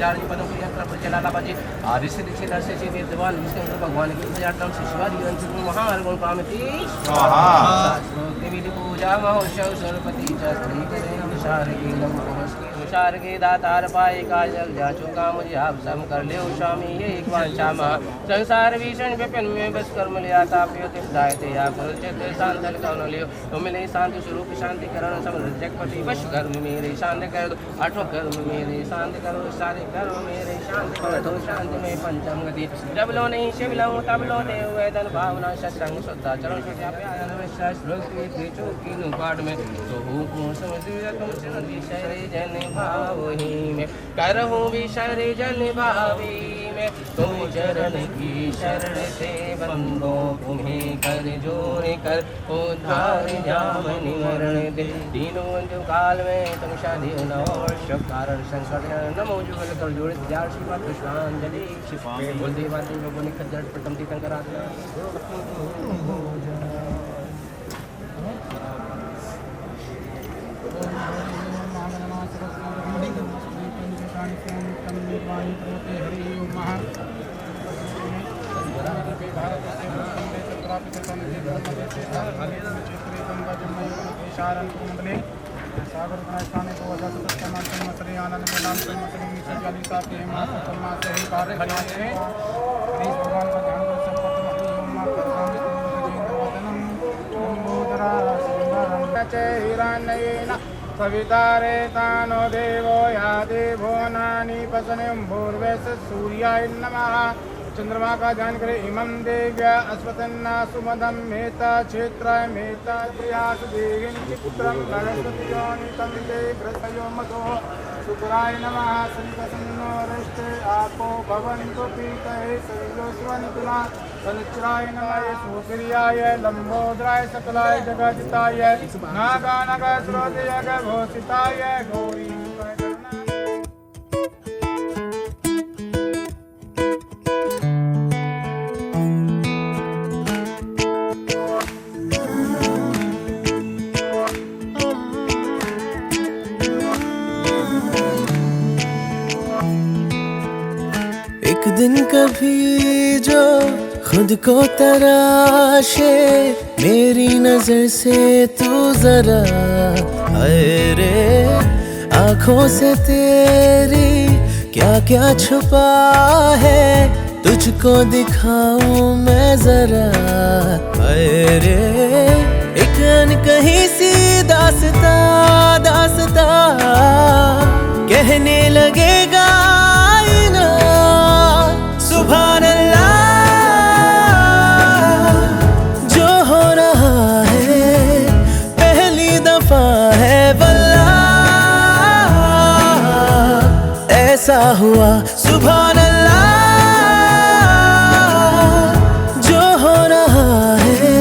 जारी पदों को यंत्र पर चला बाजी आदि से दिखे से विद्वान विष्णु भगवान की पूजा टम से शिवाजी अंश महान गुण प्रामति स्वाहा देवी पूजा महोत्सव सरस्वती चक्री करें विशाल की तुषार के दातार पाए काजल जाचो काम मुझे आप सम कर ले स्वामी ये एक वांछा महा संसार भीषण विपिन में बस कर्म लिया ताप्यो तिदायते या कुल चित्र शांतल कौन लियो तुम मिले शांत स्वरूप शांति करण समृद्ध जगपति वश कर्म मेरे शांत कर दो आठों कर्म मेरे शांत करो सारे कर्म मेरे शांत कर दो शांति में पंचम गति जब लो नहीं शिव लो तब लो देव वेदन भावना सत्संग शुद्धा चरण शुद्धा प्यार विश्वास की चौकी पाठ में तो हूँ समझ तुम सुनती शहरे जन भावही में करहूँ विशर जन भावी में तुम चरण की शरण से बंदो तुम्हें कर जोर कर उद्धार जाम निवरण दे तीनों जो काल में तुम शादी न और शब कारण संकट नमो जुगल कर जोड़ ध्यान शिवा पुष्पांजलि शिवा बोल देवा तुम लोगों ने खज्जर प्रथम तीर्थन करा सवितारे तानो देवो यादे भुवनानि पसनिं भूर्वेश सूर्याय नमः। चंद्रमा का ध्यान करें। इमं देव्या अस्वतन्ना सुमदं मेता क्षेत्राय मेता त्रियास देवीं पुत्रं नरस्वती योनितं ते घृतयो मतो शुक्राय नमः। सनिकसन्नो रष्टे आपो भवन्तु पीतये सविजोस्वन्तुना सनिच्राय नमः। सूर्याय लंबोदराय सकलाय जगजिताय नागानग स्रोतयग घोषिताय गौरी एक दिन कभी जो खुद को तराशे मेरी नजर से तू जरा अरे आँखों से तेरी क्या क्या छुपा है तुझको दिखाऊं मैं जरा अरे एक अनकही सी दास्ता दास्ता कहने लगेगा सुभान अल्लाह जो हो रहा है पहली दफा है वल्लाह ऐसा हुआ सुभान अल्लाह जो हो रहा है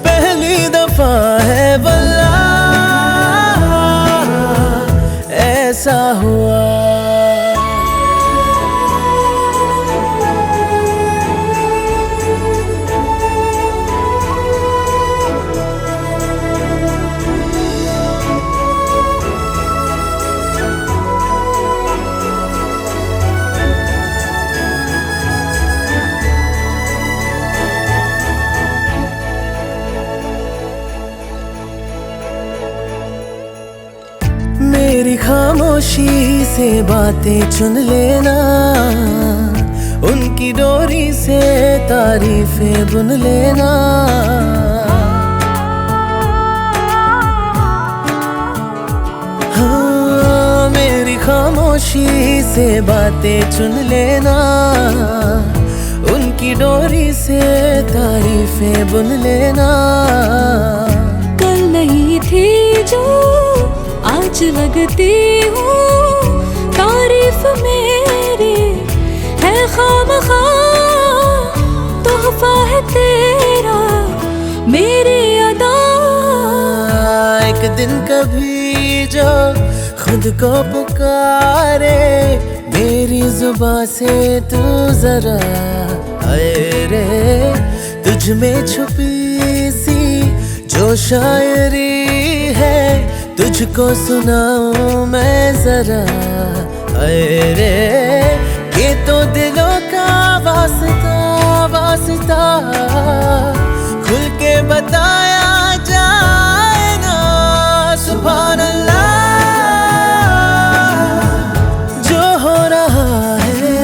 पहली दफा है वल्लाह ऐसा हुआ। मेरी खामोशी से बातें चुन लेना उनकी डोरी से तारीफें बुन लेना हाँ मेरी खामोशी से बातें चुन लेना उनकी डोरी से तारीफें बुन लेना। कल नहीं थी जो आज लगती हूँ तारीफ मेरी है खामखा तोहफा है तेरा मेरी अदा। एक दिन कभी जो खुद को पुकारे मेरी जुबां से तू जरा अरे तुझ में छुपी सी जो शायरी है तुझको सुनाऊं मैं जरा हाय रे ये तो दिलों का वास्ता वास्ता खुल के बताया जाए ना सुभान अल्लाह जो हो रहा है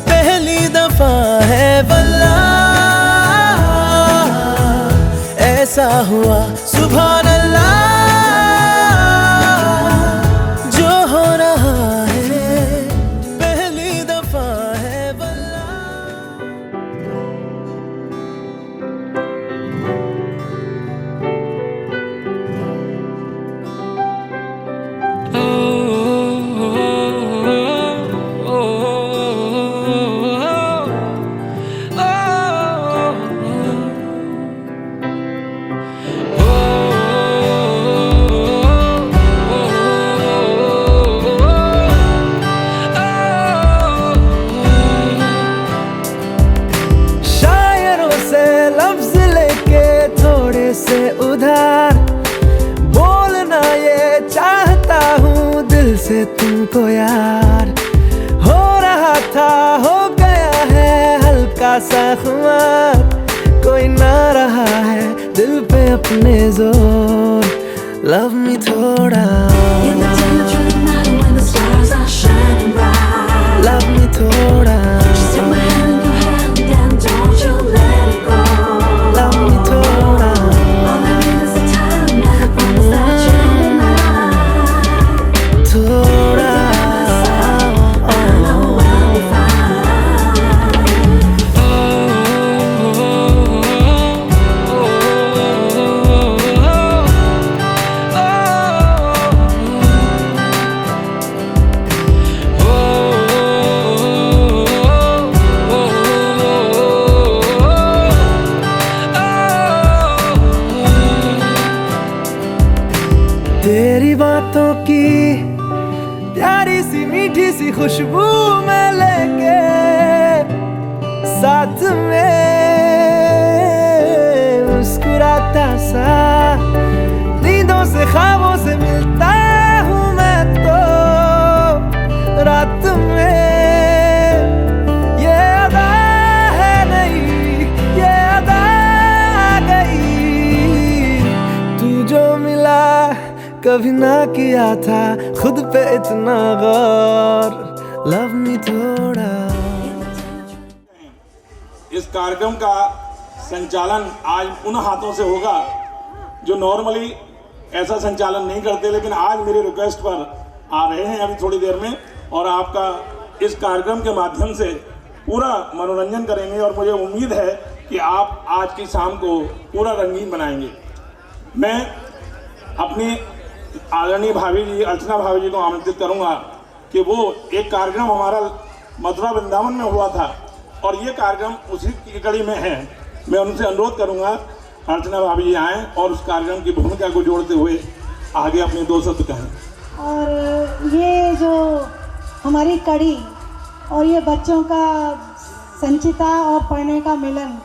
पहली दफा है वल्लाह ऐसा हुआ सुभान अल्लाह जो हो रहा है पहली दफा है वल्लाह। शायरों से लफ्ज लेके थोड़े से उधार बोलना ये चाहता हूँ दिल से तुमको यार। हो रहा था हो गया है हल्का सा खुमार कोई ना रहा है दिल पे अपने जोर लव मी थोड़ा In the dead of the night when the stars are shining bright, love me थोड़ा just take my hand in your hand and don't you let it go. Love me थोड़ा All I need is the time and the promise that you'll be mine. थोड़ा I know I'll be fine. तेरी बातों की प्यारी सी मीठी सी खुशबू में लेके साथ में मुस्कुराता सा नींदों से ख्वाबों से मिलता हूँ मैं तो रात में ये अदा है नहीं ये अदा आ गई तू जो मिला कभी ना किया था खुद पे इतना गौर लव मी थोड़ा। इस कार्यक्रम का संचालन आज उन हाथों से होगा जो नॉर्मली ऐसा संचालन नहीं करते, लेकिन आज मेरे रिक्वेस्ट पर आ रहे हैं अभी थोड़ी देर में और आपका इस कार्यक्रम के माध्यम से पूरा मनोरंजन करेंगे और मुझे उम्मीद है कि आप आज की शाम को पूरा रंगीन बनाएंगे। मैं अपनी आदरणीय भाभी जी अर्चना भाभी जी को आमंत्रित करूंगा कि वो एक कार्यक्रम हमारा मथुरा वृंदावन में हुआ था और ये कार्यक्रम उसी की कड़ी में है। मैं उनसे अनुरोध करूंगा अर्चना भाभी जी आएँ और उस कार्यक्रम की भूमिका को जोड़ते हुए आगे अपने दो शब्द कहें। और ये जो हमारी कड़ी और ये बच्चों का संचिता और पढ़ने का मिलन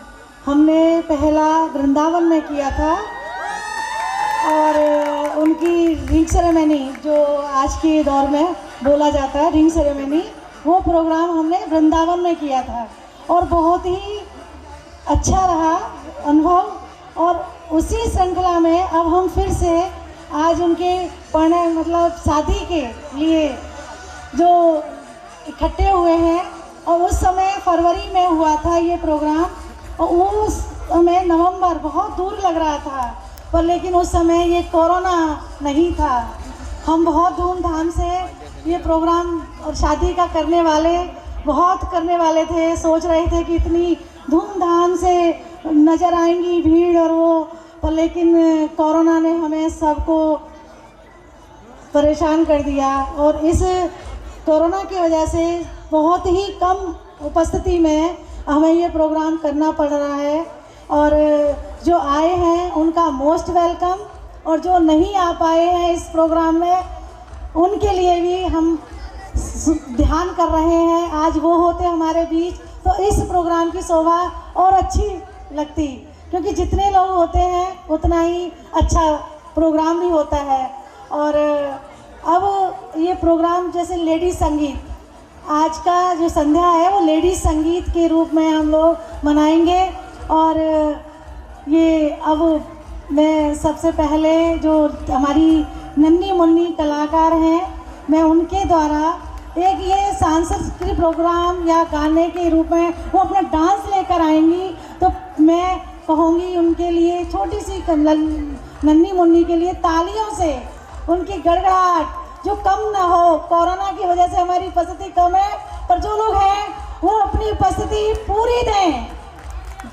हमने पहला वृंदावन में किया था और उनकी रिंग सेरेमनी जो आज के दौर में बोला जाता है रिंग सेरेमनी, वो प्रोग्राम हमने वृंदावन में किया था और बहुत ही अच्छा रहा अनुभव। और उसी श्रृंखला में अब हम फिर से आज उनके पढ़ने मतलब शादी के लिए जो इकट्ठे हुए हैं और उस समय फरवरी में हुआ था ये प्रोग्राम और उस समय नवंबर बहुत दूर लग रहा था पर लेकिन उस समय ये कोरोना नहीं था। हम बहुत धूमधाम से ये प्रोग्राम और शादी का करने वाले थे, सोच रहे थे कि इतनी धूमधाम से नज़र आएंगी भीड़ और वो, पर लेकिन कोरोना ने हमें सबको परेशान कर दिया और इस कोरोना की वजह से बहुत ही कम उपस्थिति में हमें ये प्रोग्राम करना पड़ रहा है। और जो आए हैं उनका मोस्ट वेलकम और जो नहीं आ पाए हैं इस प्रोग्राम में उनके लिए भी हम ध्यान कर रहे हैं। आज वो होते हमारे बीच तो इस प्रोग्राम की शोभा और अच्छी लगती, क्योंकि जितने लोग होते हैं उतना ही अच्छा प्रोग्राम भी होता है। और अब ये प्रोग्राम जैसे लेडीज संगीत, आज का जो संध्या है वो लेडीज संगीत के रूप में हम लोग मनाएंगे। और ये अब मैं सबसे पहले जो हमारी नन्ही मुन्नी कलाकार हैं, मैं उनके द्वारा एक ये सांस्कृतिक प्रोग्राम या गाने के रूप में वो अपना डांस लेकर आएंगी, तो मैं कहूँगी उनके लिए छोटी सी नन्ही मुन्नी के लिए तालियों से उनकी गड़गड़ाहट जो कम ना हो। कोरोना की वजह से हमारी उपस्थिति कम है, पर जो लोग हैं वो अपनी उपस्थिति पूरी दें।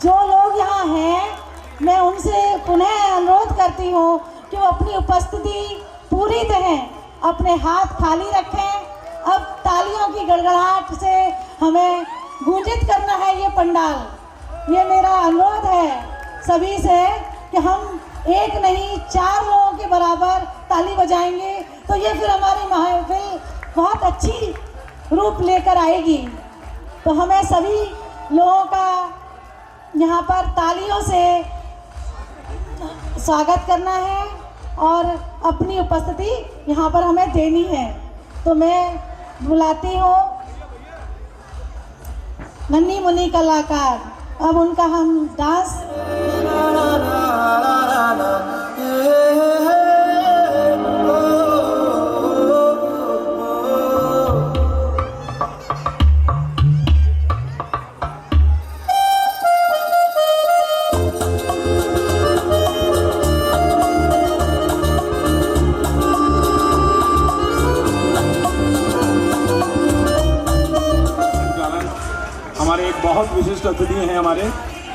जो लोग यहाँ हैं मैं उनसे पुनः अनुरोध करती हूँ कि वो अपनी उपस्थिति पूरी दें, अपने हाथ खाली रखें। अब तालियों की गड़गड़ाहट से हमें गूंजित करना है ये पंडाल। ये मेरा अनुरोध है सभी से कि हम एक नहीं 4 लोगों के बराबर ताली बजाएंगे तो ये फिर हमारी महफिल बहुत अच्छी रूप लेकर आएगी। तो हमें सभी लोगों का यहाँ पर तालियों से स्वागत करना है और अपनी उपस्थिति यहाँ पर हमें देनी है। तो मैं बुलाती हूँ नन्ही मुन्नी कलाकार, अब उनका हम डांस हमारे एक बहुत विशिष्ट अतिथि हैं हमारे,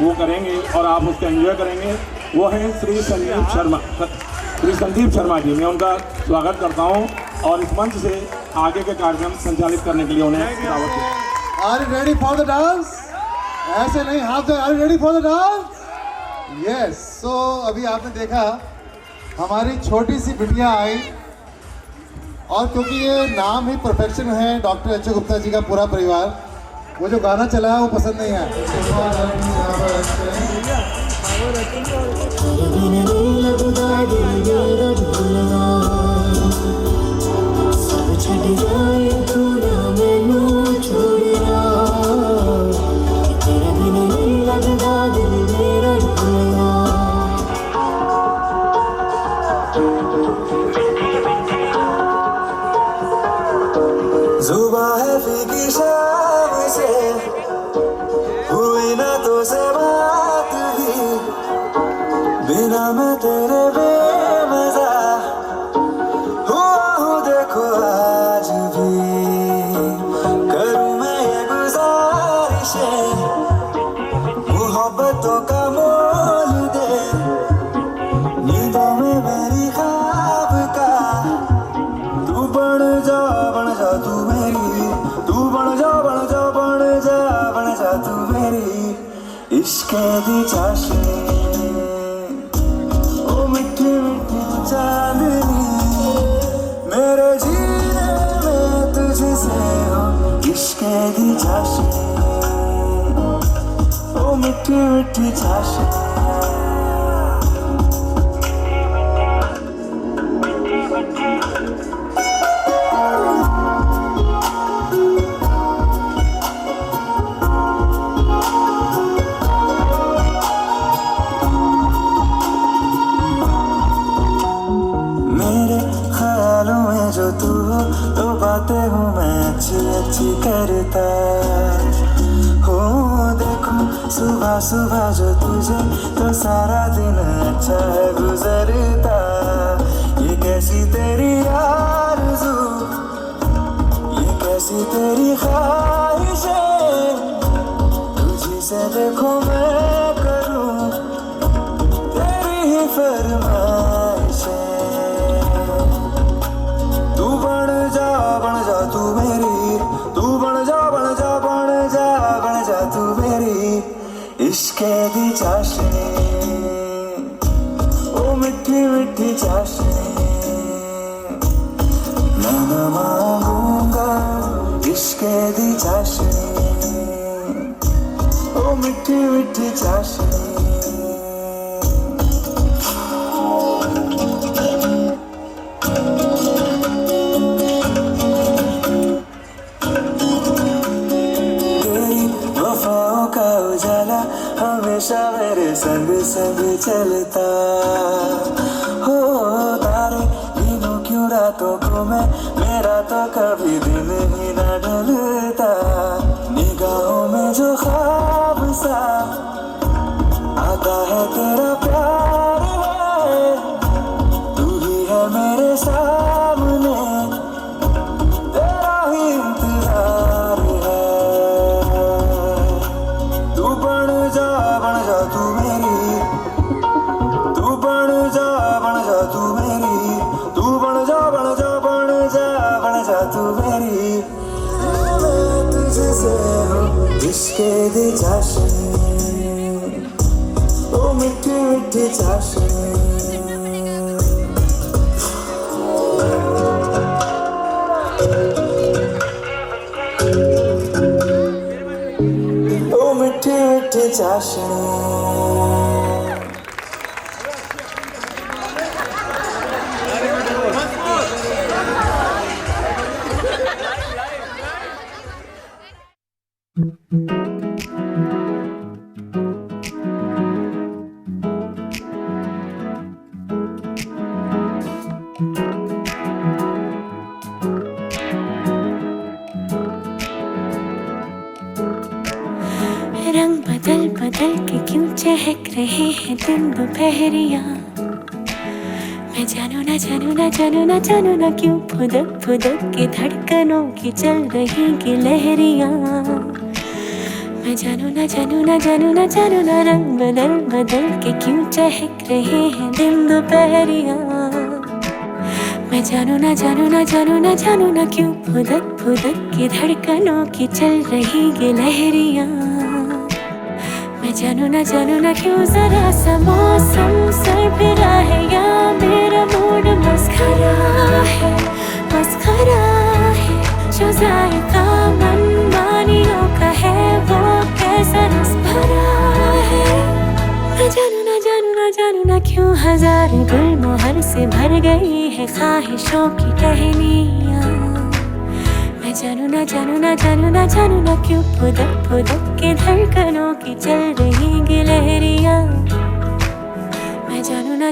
वो करेंगे और आप उसको एंजॉय करेंगे। वो हैं श्री संदीप शर्मा जी। मैं उनका स्वागत करता हूं और इस मंच से आगे के कार्यक्रम संचालित करने के लिए उन्हें दावत देता हूं। Are you ready for the dance? ऐसे नहीं, हाथ दो। Are you ready for the dance? Yes. So अभी आपने देखा हमारी छोटी सी बिटिया आई, और क्योंकि ये नाम ही परफेक्शन है, डॉक्टर एच गुप्ता जी का पूरा परिवार, वो जो गाना चला है वो पसंद नहीं है। जुबां है फीकी शाम से हुई ना तो से बात भी, बिना मैं तेरे बेमज़ा हुआ हूँ देखो आज भी। करूँ मैं ये गुज़ारिशें मोहब्बतों का मोल दे, नींदों में मेरी ख्वाब का तू बन जा तू मेरी, तू बन जा तू मेरी इश्क़ दी चाशनी, ओ मिठी मिठी चांदनी, मेरे जीने में तुझसे हो इश्क़ दी चाशनी, ओ मिठी मिठी चाशनी। तू हो तो बातें हूँ मैं अच्छी अच्छी करता हो, देखूं सुबह सुबह जो तुझे तो सारा दिन अच्छा है गुजरता। ये कैसी तेरी आरज़ू, ये कैसी तेरी ख्वाहिशें, तुझी से देखो मैं करूं तेरी ही फरमाइशें। तू बन जा तू मेरी, तू बन जा तू मेरी इश्क़ दी चाशनी, ओ मिठी मिठी चाशनी। मैं न मांगूंगा इश्क़ दी चाशनी, ओ मिठी मिठी चाशनी। बातों को मैं, मेरा तो कभी दिल ही न ढलता। निगाहों में जो ख्वाब सा आता है तेरा प्यार है, तू ही है मेरे सामने, तेरा ही इंतजार है। तू बन जा तू मेरी, तू बन जा तू मेरी, तू बन जा तू मेरी। मैं तुझसे हूँ इश्क़े दी चाशनी, ओ मिठी मिठी चाशनी। ओ मिठी मिठी चाशनी। रंग बदल बदल के क्यों चहक रहे हैं दिन दोपहरिया। मैं जानू ना जानू ना जानू ना जानू ना क्यों फुदक फुदक के धड़कनों की चल रही गिलहरियाँ। मैं जानू ना जानू ना जानू ना जानू ना रंग बदल बदल के क्यों चहक रहे हैं दिन दोपहरिया। मैं जानू ना जानू ना जानू ना जानू ना क्यों फुदक फुदक के धड़कनों की चल रही गिलहरियाँ। मैं जानू ना क्यों जरा सा मौसम सरफिरा है या मेरा मूड मस्खरा है जो जायका मनमानियों का है वो कैसा रस भरा है। मैं जानू ना क्यों हजार गुलमोहर से भर गई है ख्वाहिशों की टहनियाँ। मैं जानू ना क्यों फुदक फुदक के धड़कनों की चल रही गिलहरियाँ। मैं जानू ना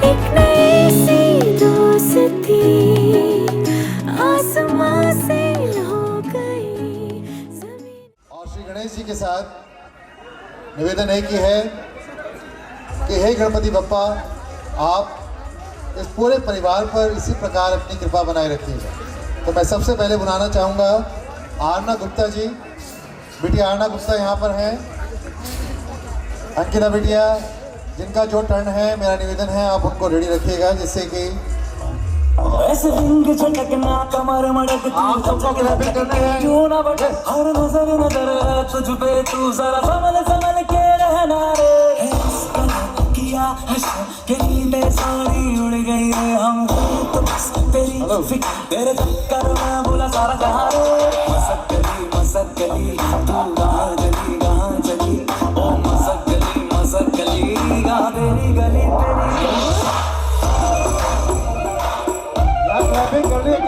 एक नई सी दोस्ती और श्री गणेश जी के साथ निवेदन है कि हे गणपति बप्पा, आप इस पूरे परिवार पर इसी प्रकार अपनी कृपा बनाए रखिएगा। तो मैं सबसे पहले बुलाना चाहूँगा आरना गुप्ता जी। बिटिया आरना गुप्ता यहाँ पर हैं। अंकिता बिटिया, जिनका जो टर्न है, मेरा निवेदन है आप उनको रेडी रखिएगा, जिससे कि ऐसे रिंग झटकना कमर मड़क आप सबको क्लैपिंग करनी है। क्यों ना बटे हर नजर है तुझ पे, तू जरा संभल के रहना रे। किया के नींदें सारी उड़ गई है, हम तो बस तेरी फिक्र तेरे चक्कर में बोला सारा जहां रे। मसक गली तू कहाँ चली ओ मसक गली कहाँ तेरी गली क्लैपिंग कर रही है।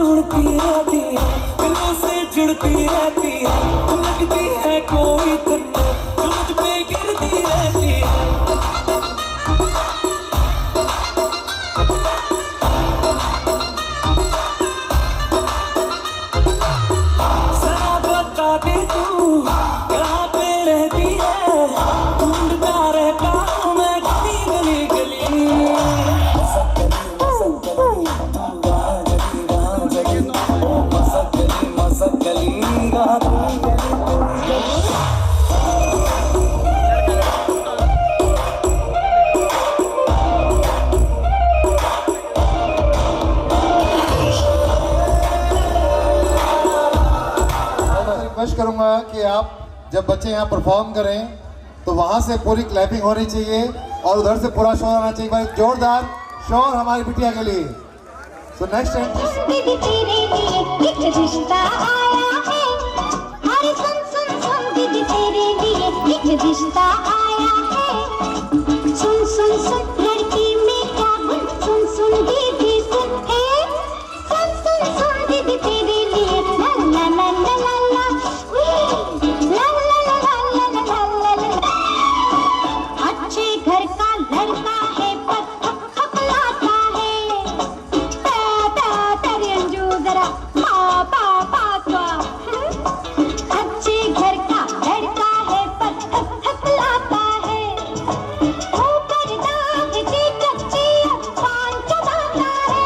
उड़ती रहती है, दिलों से जुड़ती रहती है, लगती है कोई तुझ पे गिरती रहती है। तू कहाँ पे रहती है, ढूंढता रहता हूँ मैं गली गली। मसक गली ओ मसक गली रिक्वेस्ट करूंगा कि आप जब बच्चे यहाँ परफॉर्म करें तो वहाँ से पूरी क्लैपिंग होनी चाहिए और उधर से पूरा शोर आना चाहिए। भाई जोरदार शोर हमारी बिटिया के लिए। So next entrance. दीदी तेरे लिए एक रिश्ता आया है। अरे सुन सुन सुन दीदी तेरे लिए एक रिश्ता आया है। सुन सुन सुन लड़की में क्या गुण, सुन सुन दीदी सुन है। सुन सुन सुन दीदी तेरे लिए ला ला ला ला ला ला ला ला ला ला ला ला। अच्छे घर का लड़का है पर खपलाता है। जरा अच्छे घर का लड़का है पर थकलाता है। ऊपर दाग की कच्ची पान चबाता है।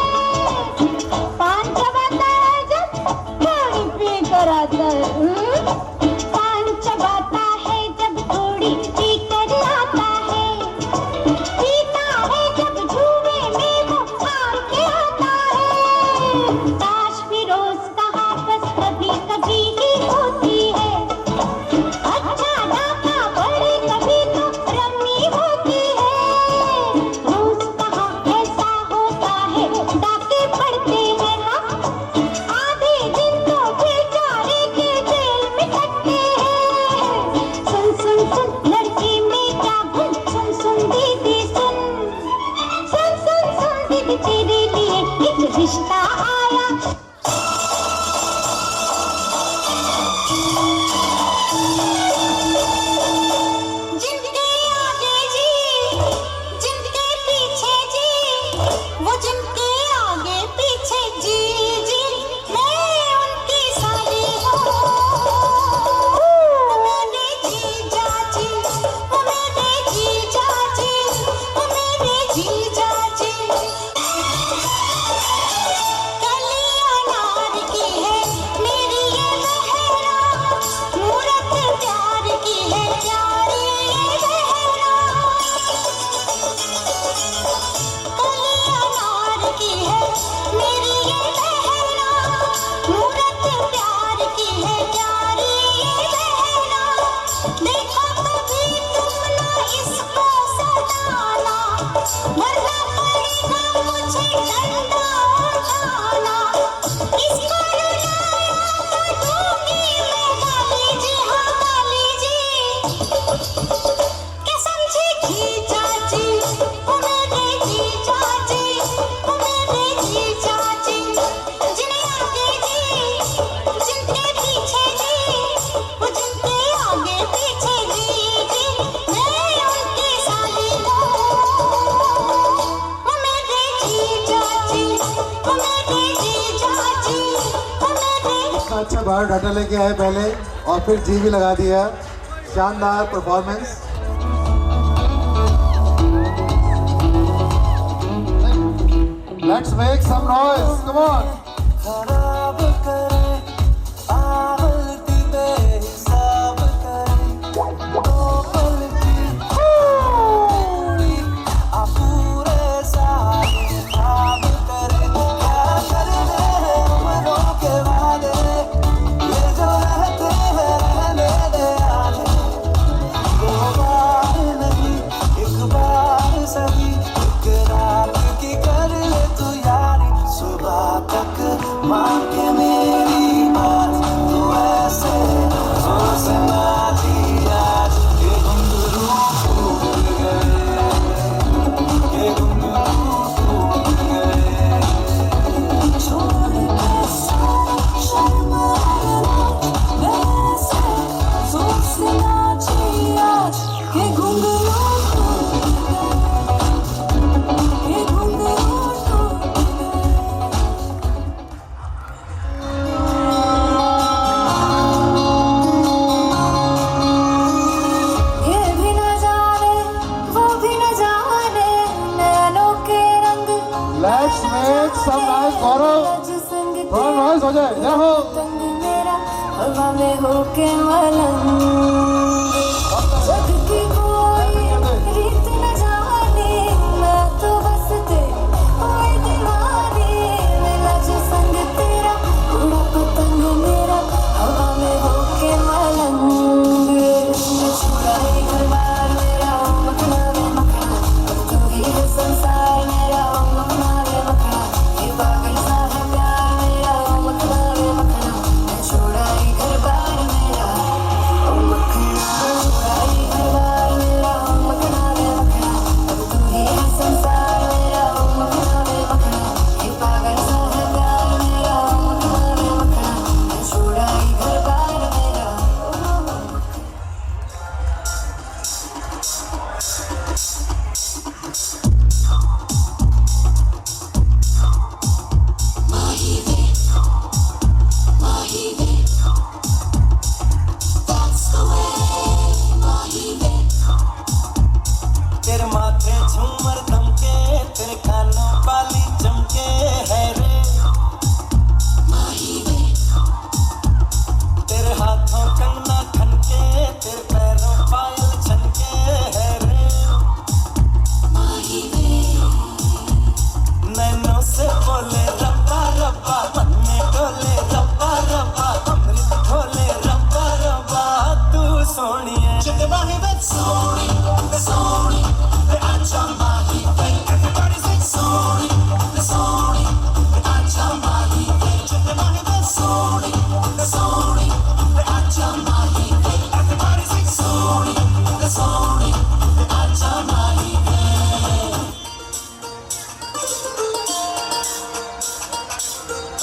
पान चबाता है जब पानी पी कर आता है। पान चबाता है जब थोड़ी पी कर आता है। पीता है जब जुए में वो हार के आता है। ताश फिरोज कहाँ बस कभी कभी ही होती है। अच्छा डाका बड़े कभी तो रम्मी होती है। रोज कहाँ ऐसा होता है डाके पड़ते हैं हम। आधे दिन तो बेचारे के जेल में कटते हैं। सुन सुन सुन लड़की में क्या गुण, सुन सुन दीदी सुन। सुन सुन सुन दीदी तेरे लिए एक रिश्ता आया। जिनके आगे जी, जिनके पीछे जी, वो जिनके आगे पीछे जी जी, मैं उनकी साली हूँ। वो मेरे जीजा जी, वो मेरे जीजा जी, वो मेरे जीजा जी। कली अनार की है मेरी ये बहरा, मूरत प्यार की है प्यारी ये बहरा। कली अनार की है मेरी ये बहरा, मूरत प्यार की है प्यारी ये बहरा। देखो कभी तुम ना इसको सताना, वरना पड़ेगा मुझे डंडा उठाना। इसको रुलाया तो दूंगी मैं गाली जी, हाँ गाली जी। क्या समझी जीजा जी, वो मेरे जीजा जी, वो मेरे जीजा जी। जिन्हें आगे जी, जिनके पीछे जी, वो जिनके आगे पीछे जी जी, मैं उनकी साली हूँ। वो मेरे जीजा जी, वो मेरे जीजा जी, वो मेरे। इतना अच्छा बायोडाटा लेके आए पहले और फिर जी भी लगा दिया। शानदार performance. Let's make some noise. Come on. खराब करे आवलती बेहिसाब करे दो पल की थोड़ी आ पूरे सारे ख्वाब करे। क्या कर दे उम्रों के वादे ये जो रहते हैं रहने दे आने। दो बार नहीं एक बार सही एक रात की कर ले तू यारी। सुबह तक मान के मेरी बात तू ऐसे सोचना जी आज ये घुंघरू टूट गए, ये घुंघरू टूट गए। छोड़ कैसे शर्माए वैसे सोचना जी आज ये घुंघरू टूट गए, ये घुंघरू टूट गए। ये भी न जाने वो भी न जाने नैनों के रंग। Let's make some noise, गौरव। संग थोड़ा noise हो जाए। जय हो। तंग मेरा हवा में होके मलंग। जग की कोई रीत न जाने मैं तो बस तेरी ओए दीवानी। मिला जो संग तेरा उड़ा पतंग मेरा हवा में होके मलंग। छुड़ा ही घर बार मेरा मखना वे मखना, अब तू ही है संसार मेरा मखना वे मखना। ये पागल सा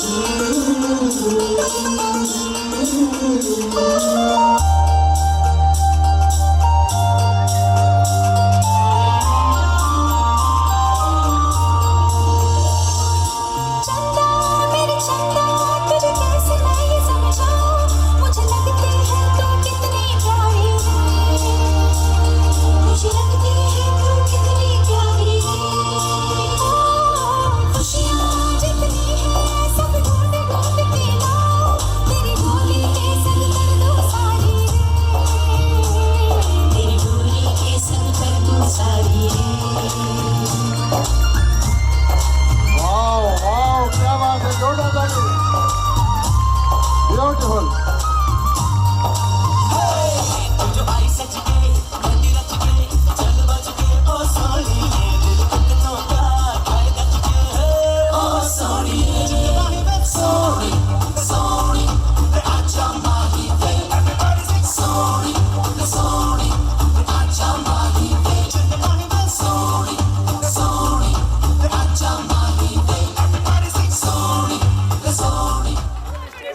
चंदा मेरे चंदा तुझे कैसे मैं ये समझाऊं, मुझे लगती है तू कितनी प्यारी है, मुझे लगती है तू कितनी प्यारी है। खुशियाँ जितनी है सब ढूंढ ढूंढ के लाओ, तेरी डोली के संग कर दूं सारी रे, तेरी डोली के संग कर दूं सारी रे। वाओ वाओ, क्या बात है, जोरदार ताली। ब्यूटीफुल।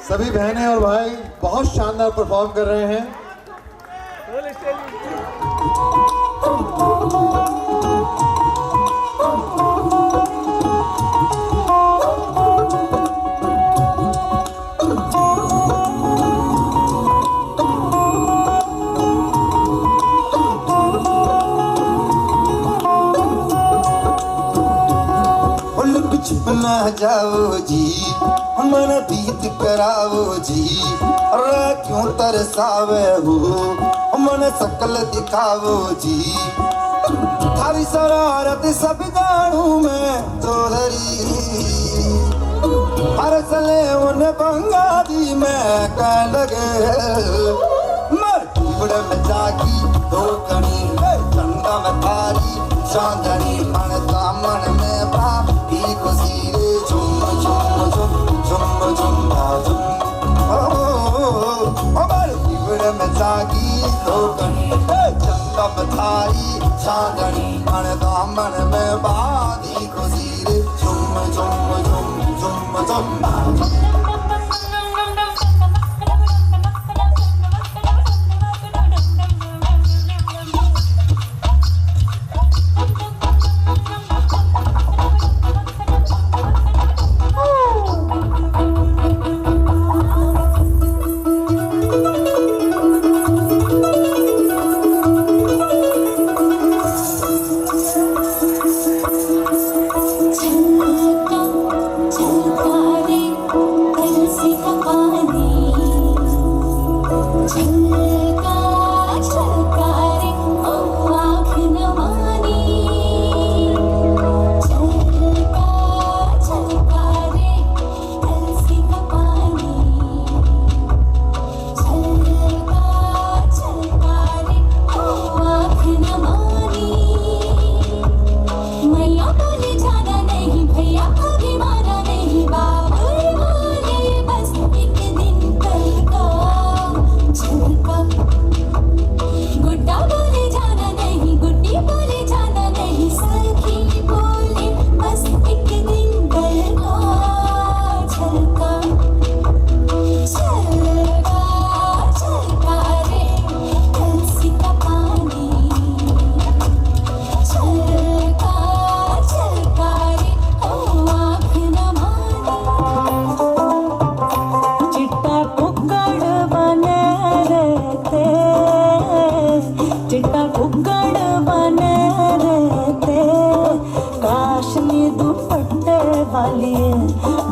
सभी बहनें और भाई बहुत शानदार परफॉर्म कर रहे हैं। छुपना जाओ जी, मन बीत कराओ जी, अरे क्यों तरसावे हो, मन सकल दिखाओ जी, थारी शरारत सब जानू मैं चौधरी, हर सले उन बंगाली में कह लगे, मर बड़े में जागी दो कणी, चंदा में थारी चांदनी, मन दामन में बापी खुशी रे, झुम झुम झुम झुम झुम झुम, मर बड़े में जागी दो कणी, चंदा में थारी चांदनी, मन दामन में बापी खुशी रे, झुम झुम झुम झुम झुम।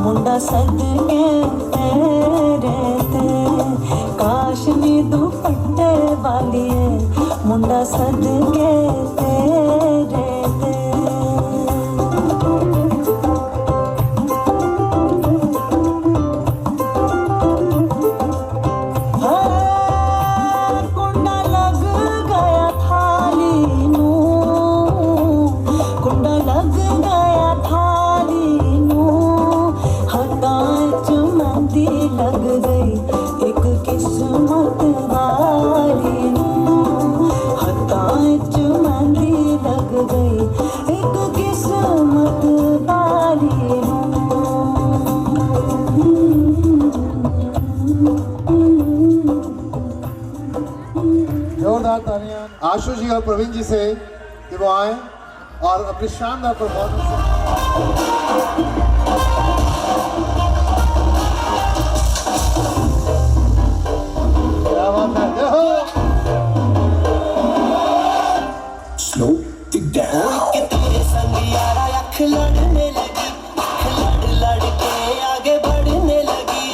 मुंडा सदके तेरे ते, काशनी दुपट्टे वाली मुंडा सदके तेरे ते। कुंडा लग गया थाली नू, कुंडा लग गया थाली नू, हटाए आशु जी और प्रवीण जी से कि वो आए और अपनी शानदार क्या बात है, जय हो। तेरे संग यारा अख लड़ने लगी, अख लड़ लड़ के आगे बढ़ने लगी।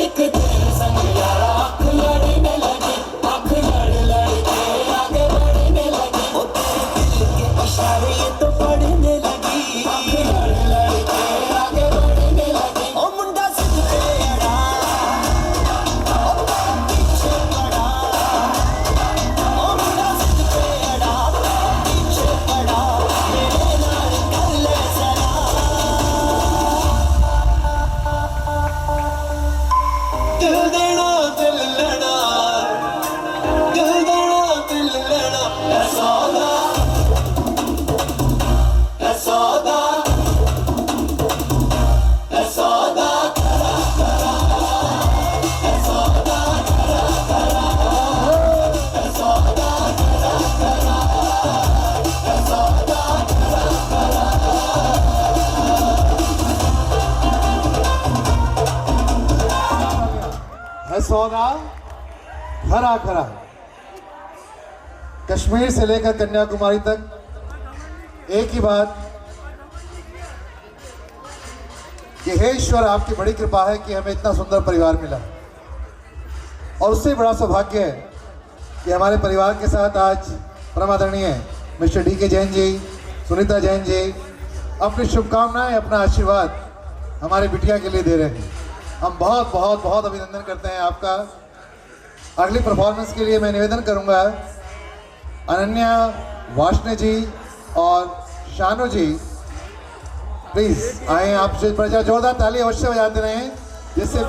एक तेरे संग यारा अख लड़ने लगी, अख लड़ लड़ के आगे बढ़ने लगी। ओ तेरे दिल के इशारे ये तो पढ़ने लगी, अख लड़ लड़ के आगे बढ़ने लगी। ओ मुंडा सिद्ध पे अड़ा, ओ पीछे पड़ा, ओ मुंडा सिद्ध पे अड़ा, पीछे पड़ा, मेरे नाल कर ले जरा। दिल देना दिल लेना, दिल देना दिल लेना, ऐ सौदा, ऐ सौदा, ऐ सौदा करा करा, ऐ सौदा करा करा, ऐ सौदा करा करा, ऐ सौदा करा करा। है सौदा खरा खरा। कश्मीर से लेकर कन्याकुमारी तक एक ही बात कि हे ईश्वर, आपकी बड़ी कृपा है कि हमें इतना सुंदर परिवार मिला, और उससे बड़ा सौभाग्य है कि हमारे परिवार के साथ आज परम आदरणीय मिस्टर DK जैन जी, सुनीता जैन जी अपनी शुभकामनाएं, अपना आशीर्वाद हमारे बिटिया के लिए दे रहे हैं। हम बहुत बहुत बहुत अभिनंदन करते हैं आपका। अगली परफॉर्मेंस के लिए मैं निवेदन करूंगा अनन्या, वाशने जी और शानू जी, प्लीज आए। आप स्टेज पर जाओ, जोरदार ताली अवश्य बजाते रहें जिससे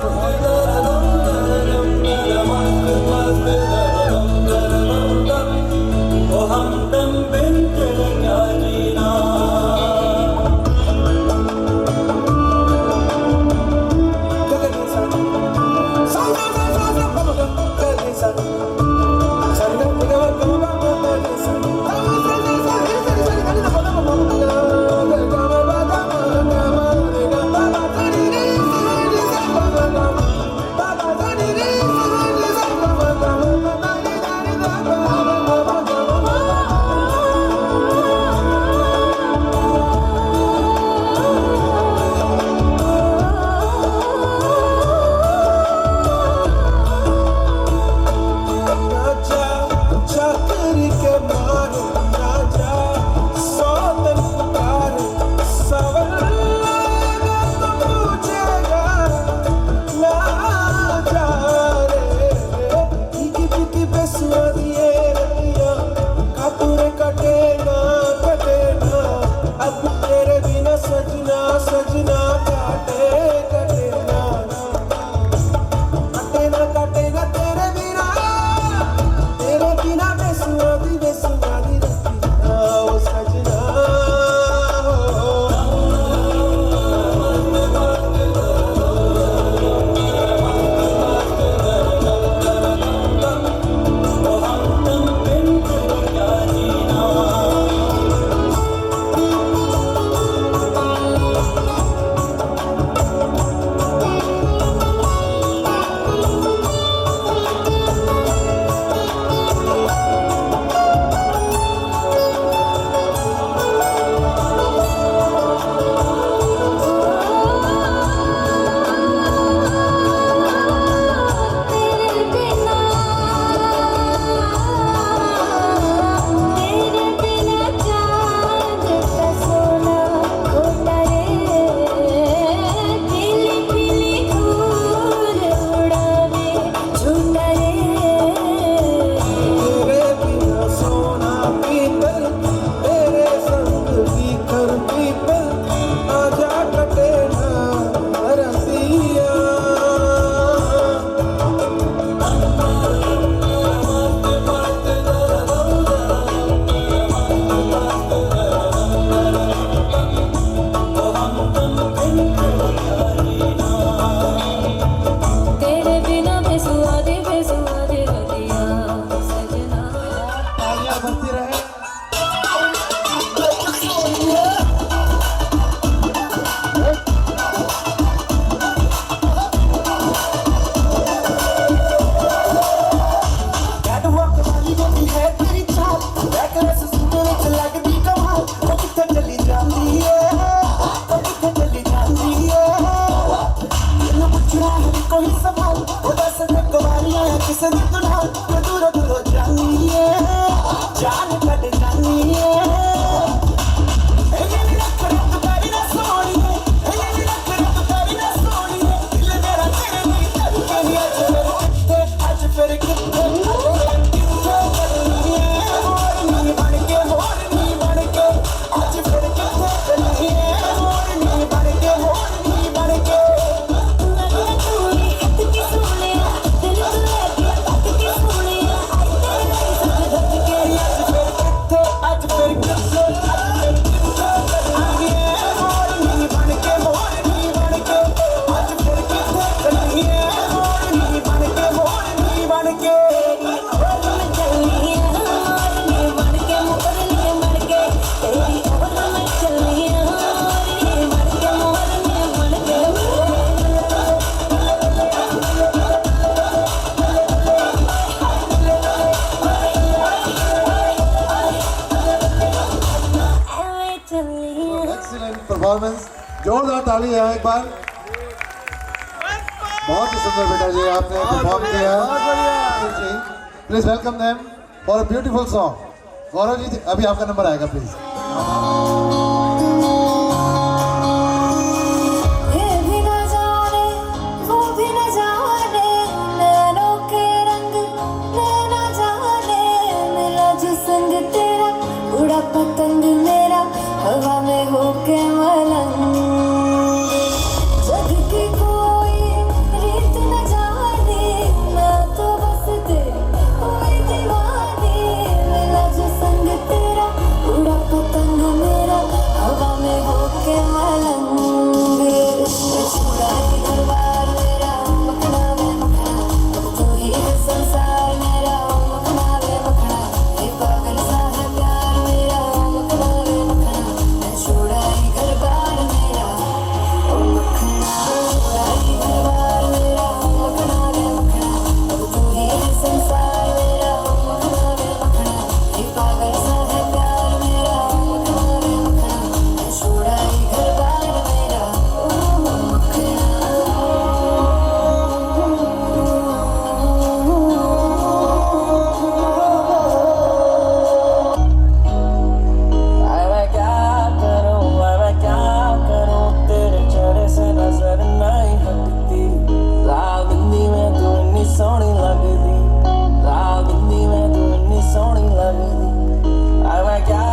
एक्सीलेंट परफॉर्मेंस, जोरदार ताली है एक बार। बहुत ही सुंदर बेटा जी आपने परफॉर्म किया। Please welcome them for a beautiful song. Gaurav ji अभी आपका नंबर आएगा प्लीज। पतंग मेरा हवा में होके मलंग, जग की कोई रीत न जाने, मैं तो बस तेरी कोई दीवानी। मिला जो संग तेरा उड़ा पतंग मेरा हवा में होके मलंग। छुड़ा ही दरबार मेरा मखना में मखना, तू ही है संसार मेरा मखना में मखना। ये पागल सा है प्यार मेरा मखना में मखना, छोड़ा ही घर बार मेरा ओ मखना। छोड़ा ही घर बार मेरा मखना में मखना, तू ही है संसार मेरा मखना में मखना। ये पागल सा है प्यार मेरा मखना में मखना, छोड़ा ही घर बार मेरा ओ मखना। मैं क्या करूं तेरे चेहरे से नजर नहीं हटती। लाल बिंदी में तू इतनी सोहनी लगदी, लाल बिंदी में तू इतनी सोहनी लगदी। मैं क्या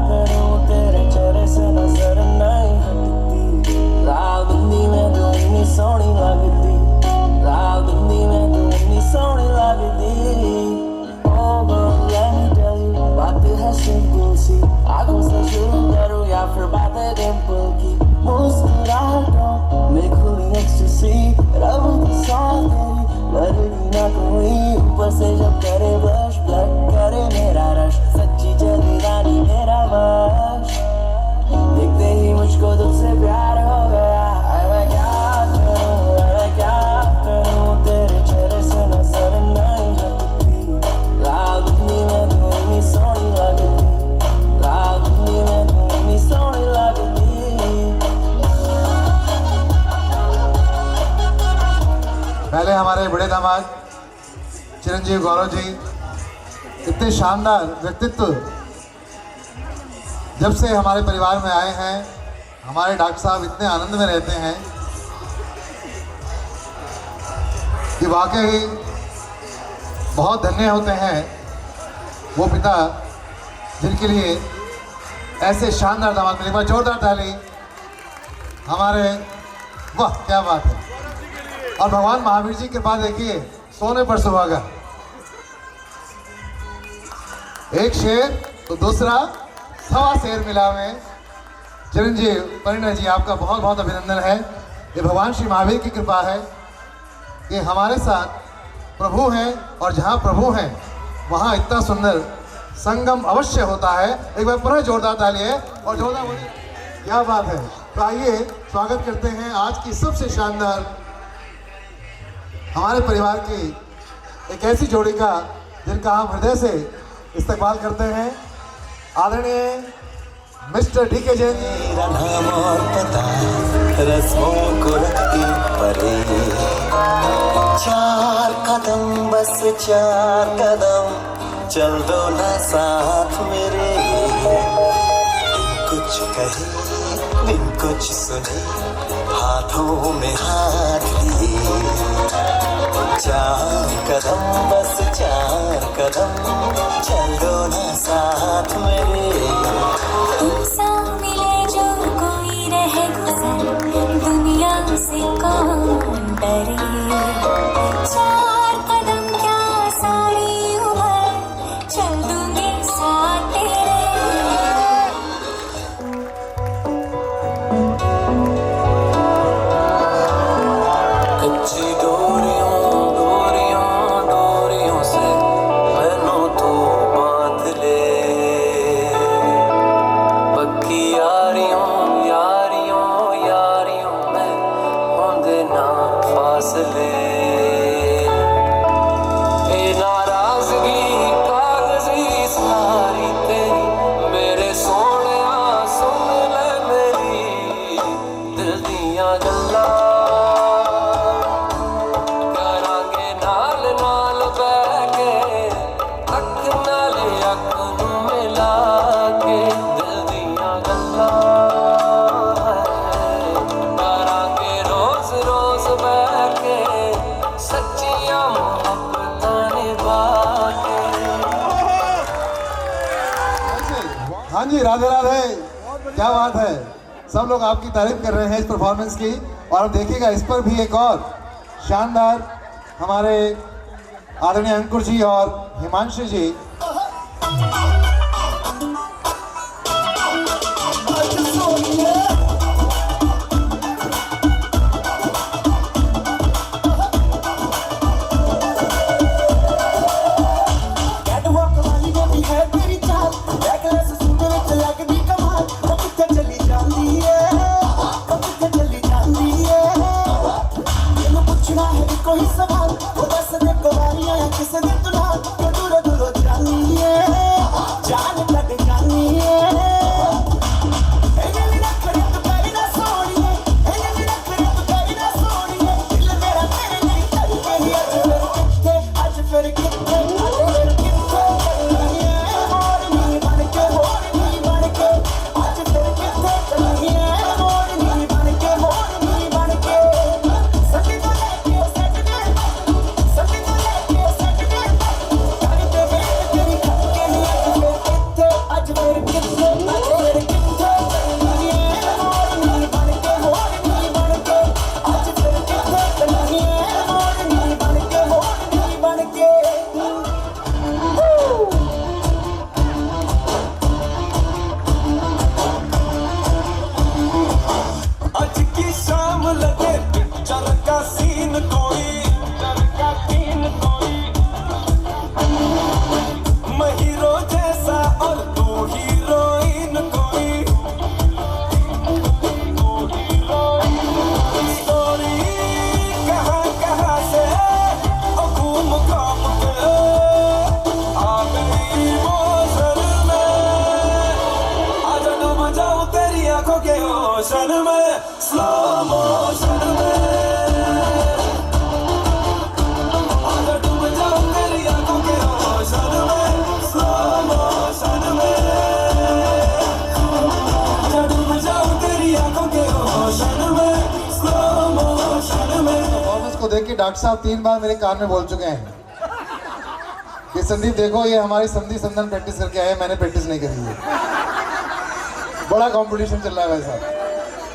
करूं तेरे चेहरे से नजर नहीं हटती। लाल बिंदी में तू इतनी सोहनी लगदी, लाल बिंदी में तू इतनी सोहनी लगदी। Oh girl, let me tell you, बात है सिंपल सी, आगों से शुरू करूं या फिर बातें डिंपल की। मुस्कुराहटों में खुली एक्सटेसी, रब की सांस तेरी लगती ना कोई। ऊपर से जब करे ब्लश ब्लश करे मेरा रश, सच्ची चली रानी मेरा वश। देखते ही मुझको तुझसे प्यार हो गया। मैं क्या करूं तेरे चेहरे से नजर नहीं हटती। लाल बिंदी में तू इतनी सोहनी लगती, लाल बिंदी में तू इतनी सोहनी लगती। पहले हमारे बड़े दामाद चिरंजीव गौरव जी, इतने शानदार व्यक्तित्व जब से हमारे परिवार में आए हैं। हमारे डॉक्टर साहब इतने आनंद में रहते हैं कि वाकई बहुत धन्य होते हैं वो पिता जिनके लिए ऐसे शानदार दामाद मिले। एक बार जोरदार ताली हमारे, वाह क्या बात है। और भगवान महावीर जी की कृपा देखिए, सोने पर सुहागा। एक शेर तो दूसरा सवा शेर मिला में। चिरंजीव परिणय जी आपका बहुत बहुत अभिनंदन है। ये भगवान श्री महावीर की कृपा है कि हमारे साथ प्रभु हैं, और जहाँ प्रभु हैं वहाँ इतना सुंदर संगम अवश्य होता है। एक बार पुनः जोरदार ताली है और जोरदार बोलिए, क्या बात है। तो आइए स्वागत करते हैं आज की सबसे शानदार हमारे परिवार की एक ऐसी जोड़ी का जिनका हम हृदय से इस्तकबाल करते हैं। आदरणीय मिस्टर डीके जैन जी। मेरा नाम और पता रस्मों को रख के परे, 4 कदम बस 4 कदम चल दो ना साथ मेरे। कुछ कहे बिन कुछ सुने, हाथों में हाथ लिए। 4 कदम बस 4 कदम चल दो ना साथ मेरे। तुमसा मिले जो कोई रहे गुजर, दुनिया से कौन डरे। 4 कदम क्या सारी उम्र चल दूंगी साथ तेरे। कच्ची डोरियों से बहनों तो बांध ले, पक्की करांगे रोज रोज बैठे सच्चियां मोहब्बतां निभा के। हाँ जी, राधे राधे, क्या बात है। सब लोग आपकी तारीफ कर रहे हैं इस परफॉर्मेंस की। और अब देखिएगा इस पर भी एक और शानदार हमारे आदरणीय अंकुर जी और हिमांशु जी। कोई सवाल वो दस दे कुवारियां किस दे तुला क्यों दूर दूर जानी है जान कट जानी है एने मेरा करे तो करे ना सोनिए एने मेरा करे तो करे ना सोनिए दिल मेरा तेरे नहीं करके ही आज फिर कितने और नहीं बन के आज फिर कितने चली है और नहीं बन के सच्ची तो मोशन में स्लो मोशन में आजा डूब जाऊं तेरी आंखों के रोशन में स्लो मोशन में आजा डूब जाऊं तेरी आंखों के रोशन में स्लो मोशन में। परफॉर्मेंस को देख के डॉक्टर साहब 3 बार मेरे कान में बोल चुके हैं कि संदीप देखो ये हमारी संधि संदन प्रैक्टिस करके आए, मैंने प्रैक्टिस नहीं करी है। बड़ा कंपटीशन चल रहा है वैसा।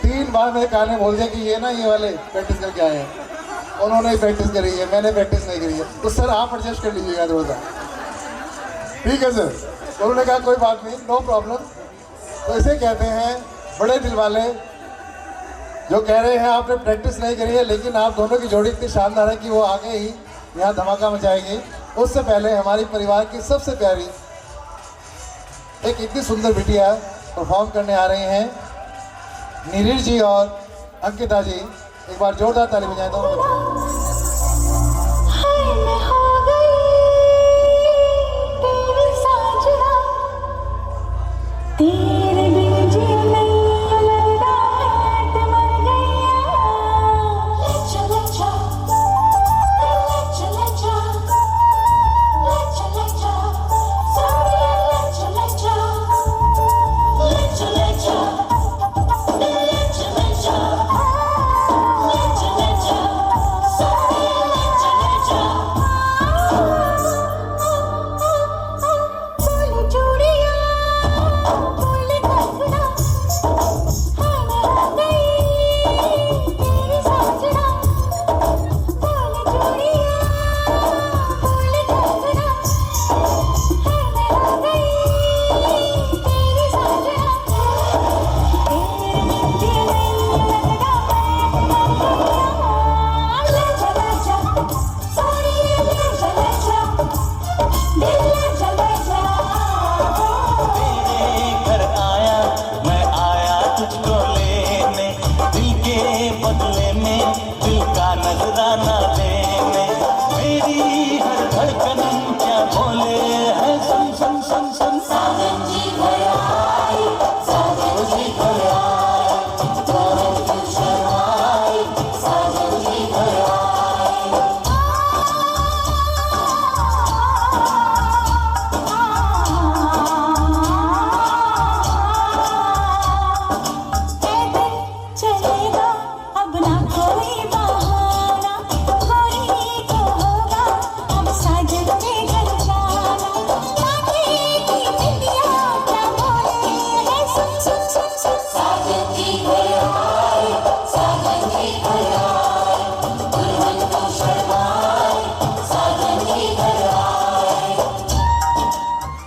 3 बार मेरे कान में बोल दिया कि ये ना ये वाले प्रैक्टिस करके आए हैं, उन्होंने ही प्रैक्टिस करी है, मैंने प्रैक्टिस नहीं करी है। तो सर आप एडजस्ट कर लीजिएगा थोड़ा सा, ठीक है सर। उन्होंने कहा कोई बात नहीं, नो प्रॉब्लम। तो इसे कहते हैं बड़े दिल वाले, जो कह रहे हैं आपने प्रैक्टिस नहीं करी है लेकिन आप दोनों की जोड़ी इतनी शानदार है कि वो आगे ही यहाँ धमाका मचाएगी। उससे पहले हमारी परिवार की सबसे प्यारी एक इतनी सुंदर बिटिया परफॉर्म करने आ रही हैं, नीरज जी और अंकिता जी। एक बार जोरदार ताली बजाएं दोनों बच्चों।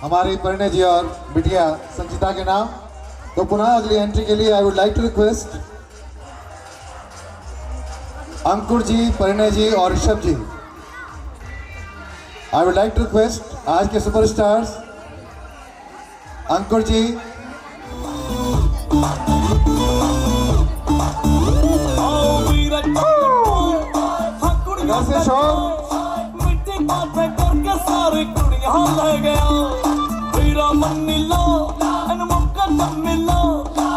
हमारी परिणय जी और बिटिया संचिता के नाम। तो पुनः अगली एंट्री के लिए I would like to request Ankur ji, Parinay ji और Rishabh ji. I would like to request आज के सुपरस्टार्स अंकुर जी, सारे कुड़ियां ले गया मेरा मन मिला मौका न मिला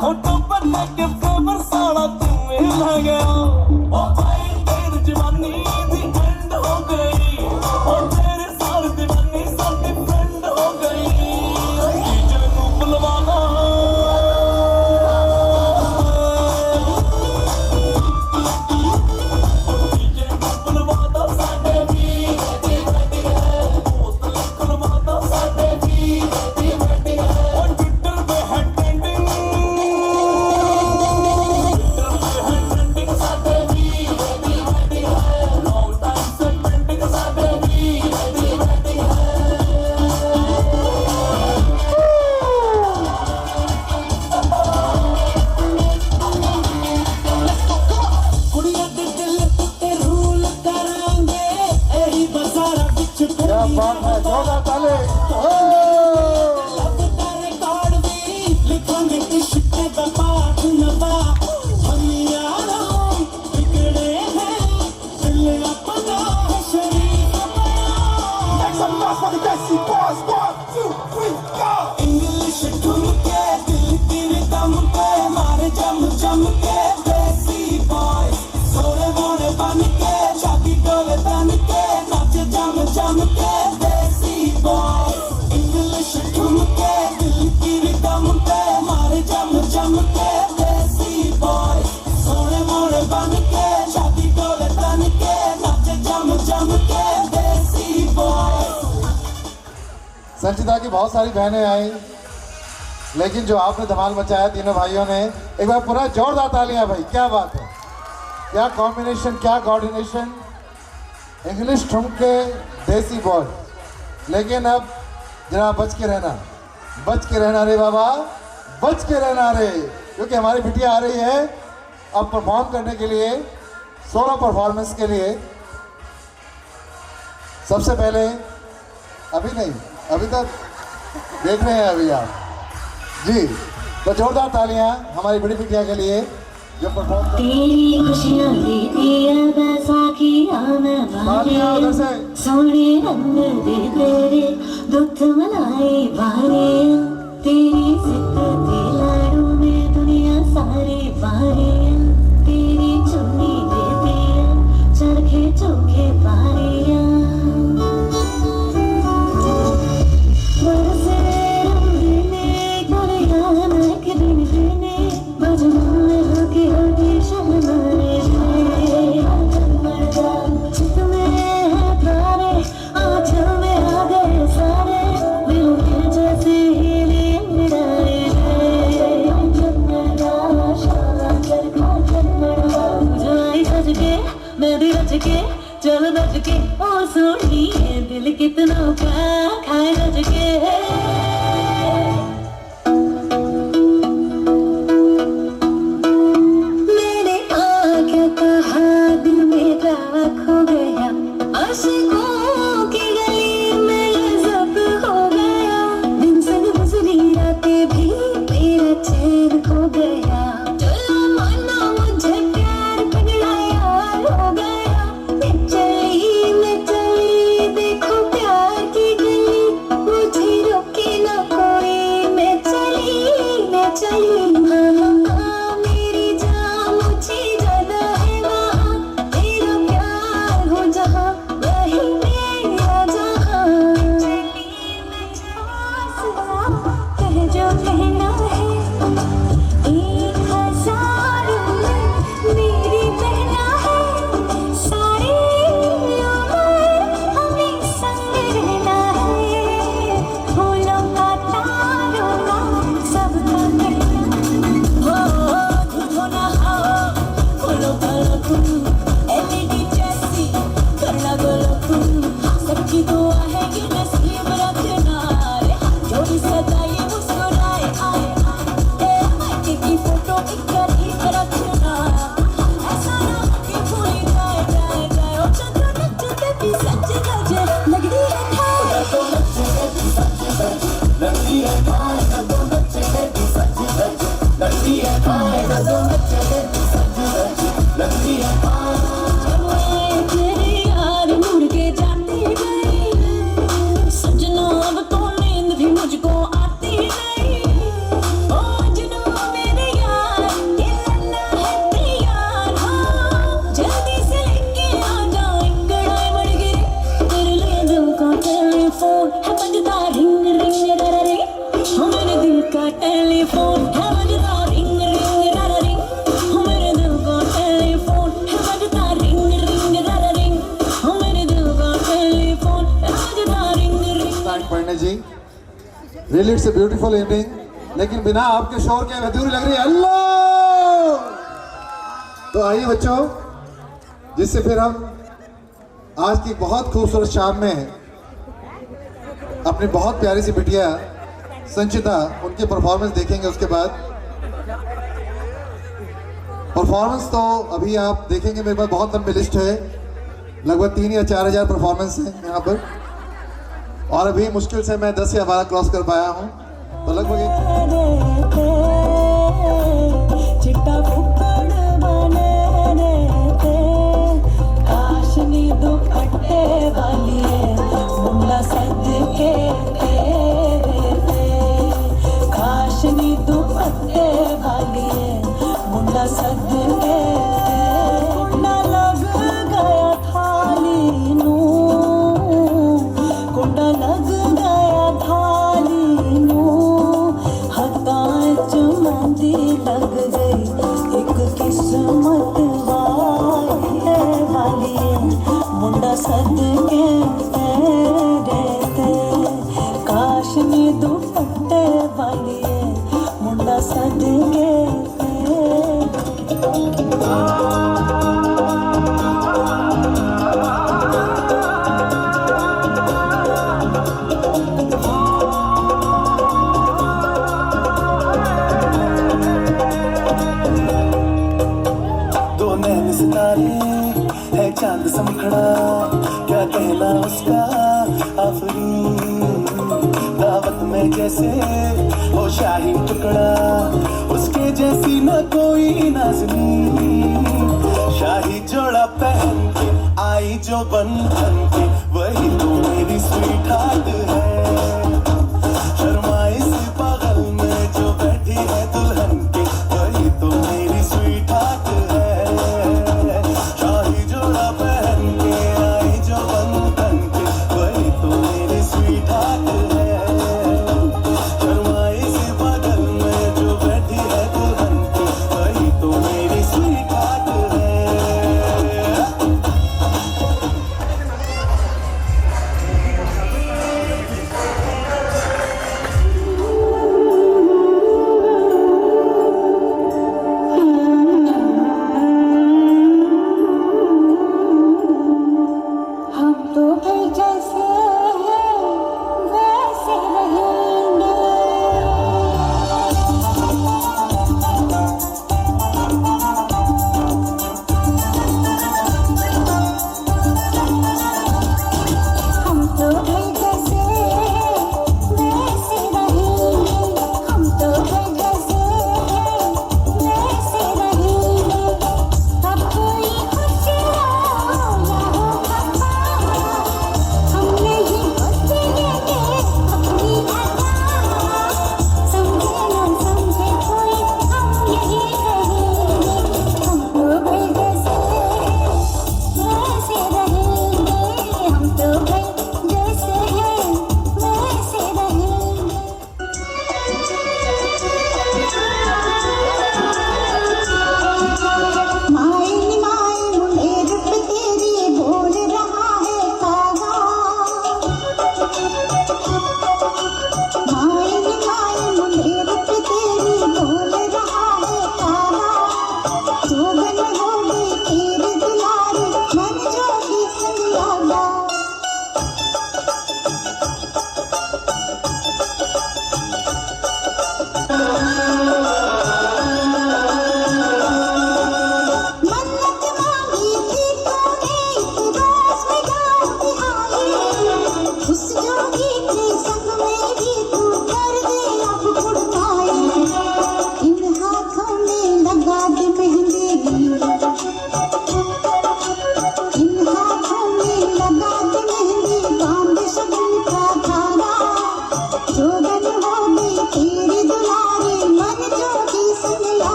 फोटो बनने के फेवर सारा तुम्हें ले गया ओ भाई तेरी जवानी दी एंड हो गई और तेरे सारे दीवानी साडी फ्रेंड हो गई डीजे नू बुलवाना डीजे नू बुलवाना साडे भी संचिता की बहुत सारी बहनें आई, लेकिन जो आपने धमाल मचाया तीनों भाइयों ने, एक बार पूरा जोरदार तालियां भाई। क्या बात है, क्या कॉम्बिनेशन, क्या कोऑर्डिनेशन। इंग्लिश ठुमके, देसी बॉय। लेकिन अब जरा बच के रहना रे बाबा, बच के रहना रे, क्योंकि हमारी बिटिया आ रही है अब परफॉर्म करने के लिए, सोलो परफॉर्मेंस के लिए। सबसे पहले अभी तक देख रहे हैं अभी आप जी, तो जोरदार तालियां हमारी बड़ी बिटिया के लिए जो परफॉर्म। तेरी खुशियां देती है बैसाखियां में बारियां, सोने रंग दे तेरे दुख मलाई बारियां, तेरी सिद्धि लाडू में दुनिया सारी बारियां, तेरी चुन्नी देती है चरखे चौके बारियां। चल बज के ओ सोनिए दिल कितना खाए बज के। मैंने आके कहा दिल मेरा खो गया, आशिकों की गली में जब हो गया, दिन संग गुजरी रातें भी मेरा चैन खो गया। चलो मानो मुझे प्यार पगड़ा यार हो गया, मैं चली देखो प्यार की गली, मुझे रोके Really, it's a beautiful evening. लेकिन बिना आपके शोर के अधूरी लग रही है। अल्लाह! तो आइए बच्चों, जिससे फिर हम आज की बहुत खूबसूरत शाम में अपनी बहुत प्यारी सी बिटिया संचिता उनकी परफॉर्मेंस देखेंगे। उसके बाद परफॉर्मेंस तो अभी आप देखेंगे, मेरे पास बहुत लंबी लिस्ट है, लगभग 3 या 4 हज़ार परफॉर्मेंस है यहाँ पर, और अभी मुश्किल से मैं 10 या 12 क्रॉस कर पाया हूँ, तो लगभग चांद समखड़ा, क्या कहना उसका आफरी, दावत में जैसे वो शाही टुकड़ा, उसके जैसी न कोई नाज़नी, शाही जोड़ा पहन के आई जो बन के, वही तो मेरी स्वीट हार्ट है, शर्माई सी बगल में जो बैठी है दुल्हन के, वही तो मेरी स्वीट हार्ट है,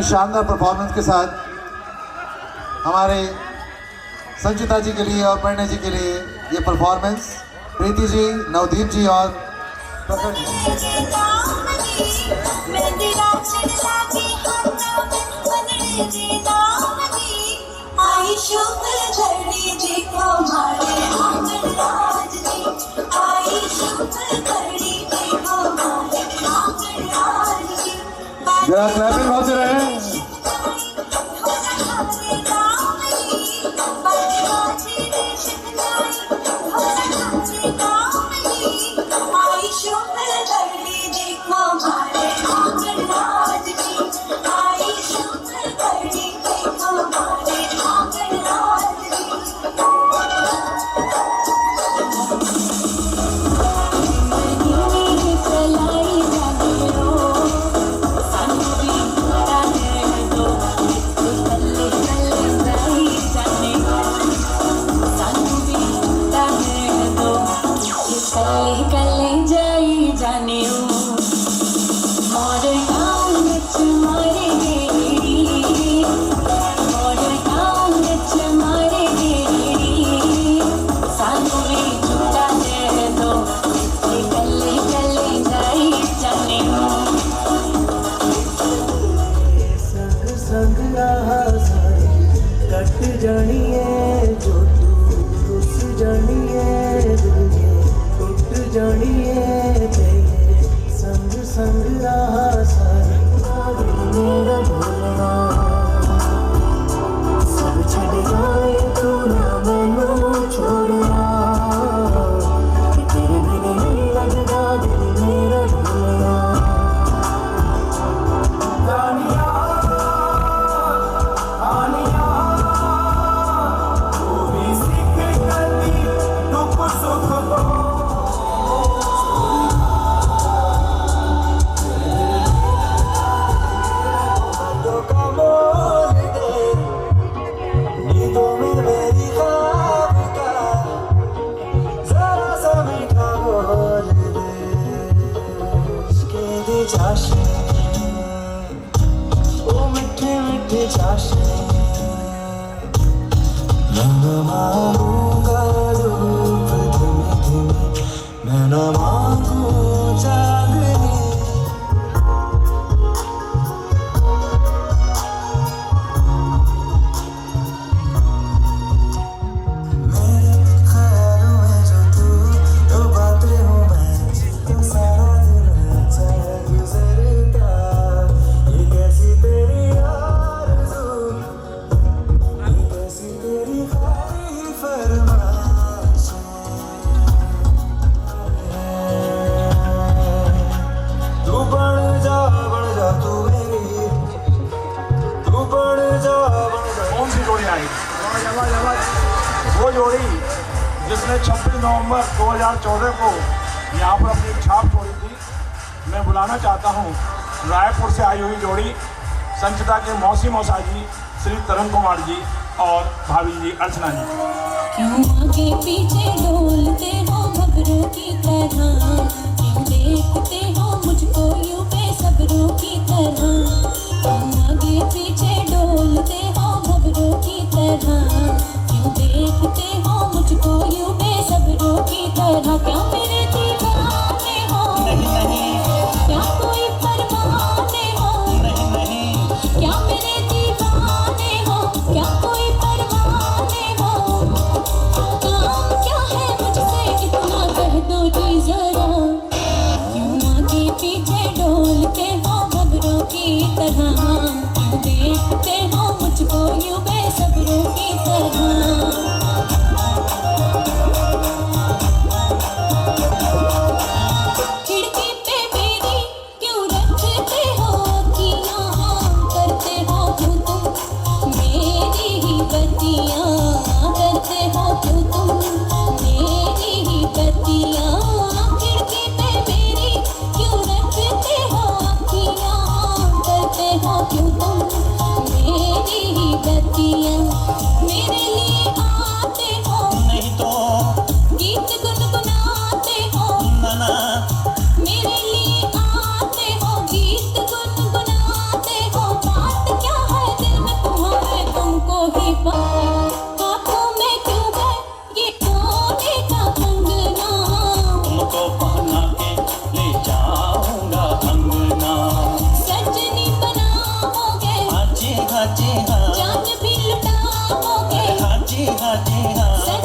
अपने शानदार परफॉर्मेंस के साथ हमारे संचिता जी के लिए और परिणय जी के लिए ये परफॉर्मेंस प्रीति जी, नवदीप जी और प्रकट जी। आई शुभ घड़ी देखो हमारे आंगन राज जी, आई शुभ घड़ी देखो हमारे आंगन राज जी। जरा क्लैपिंग होते रहे। आई शुभ घड़ी देखो हमारे आंगन राज जी, आई शुभ घड़ी देखो हमारे आंगन राज जी। चलाई जागरो सानू भी पता है दो कल्ले कल्ले जाई जाने सानू भी पता है दो कल्ले कल्ले जाई जाने मोर गाँव विच मारे गेड़ी मोर गाँव विच मारे गेड़ी सानू भी पता है दो कल्ले कल्ले जाई जाने संग संग रहा सारी कट जानी है जो तू रुस जानी है दुनिया टूट जानी है तेरे संग संग रहा सारी मेरा भूलना सब छड़ जाए तू ना मैनू छोड़ना कि तेरे बिना नहीं लगदा दिल मेरा भूलना कौन सी जोड़ी आई? वो जोड़ी जिसने 26 नवंबर 2014 को यहाँ पर अपनी छाप छोड़ी थी। मैं बुलाना चाहता हूँ रायपुर से आई हुई जोड़ी संचिता के मौसी मौसा जी, श्री तरन कुमार जी और भाभी जी अर्चना जी। क्यों आगे पीछे डोलते हो घबरों की तरह, क्यों देखते हो मुझको यूं बेसब्रों की तरह। क्यों आगे पीछे डोलते हो घबरों की तरह, क्यों देखते हो मुझको यूं बेसब्रों की तरह। क्या मेरे दीवाने हो? क्या कोई परवाने हो? क्या मेरे दीवाने हो? क्या कोई परवाने हो? काम क्या है मुझसे इतना कह दो जी जरा। क्यों आगे पीछे डोलते हो घबरों की तरह, क्यों देखते हो मुझको यूं बेसब्रों की तरह।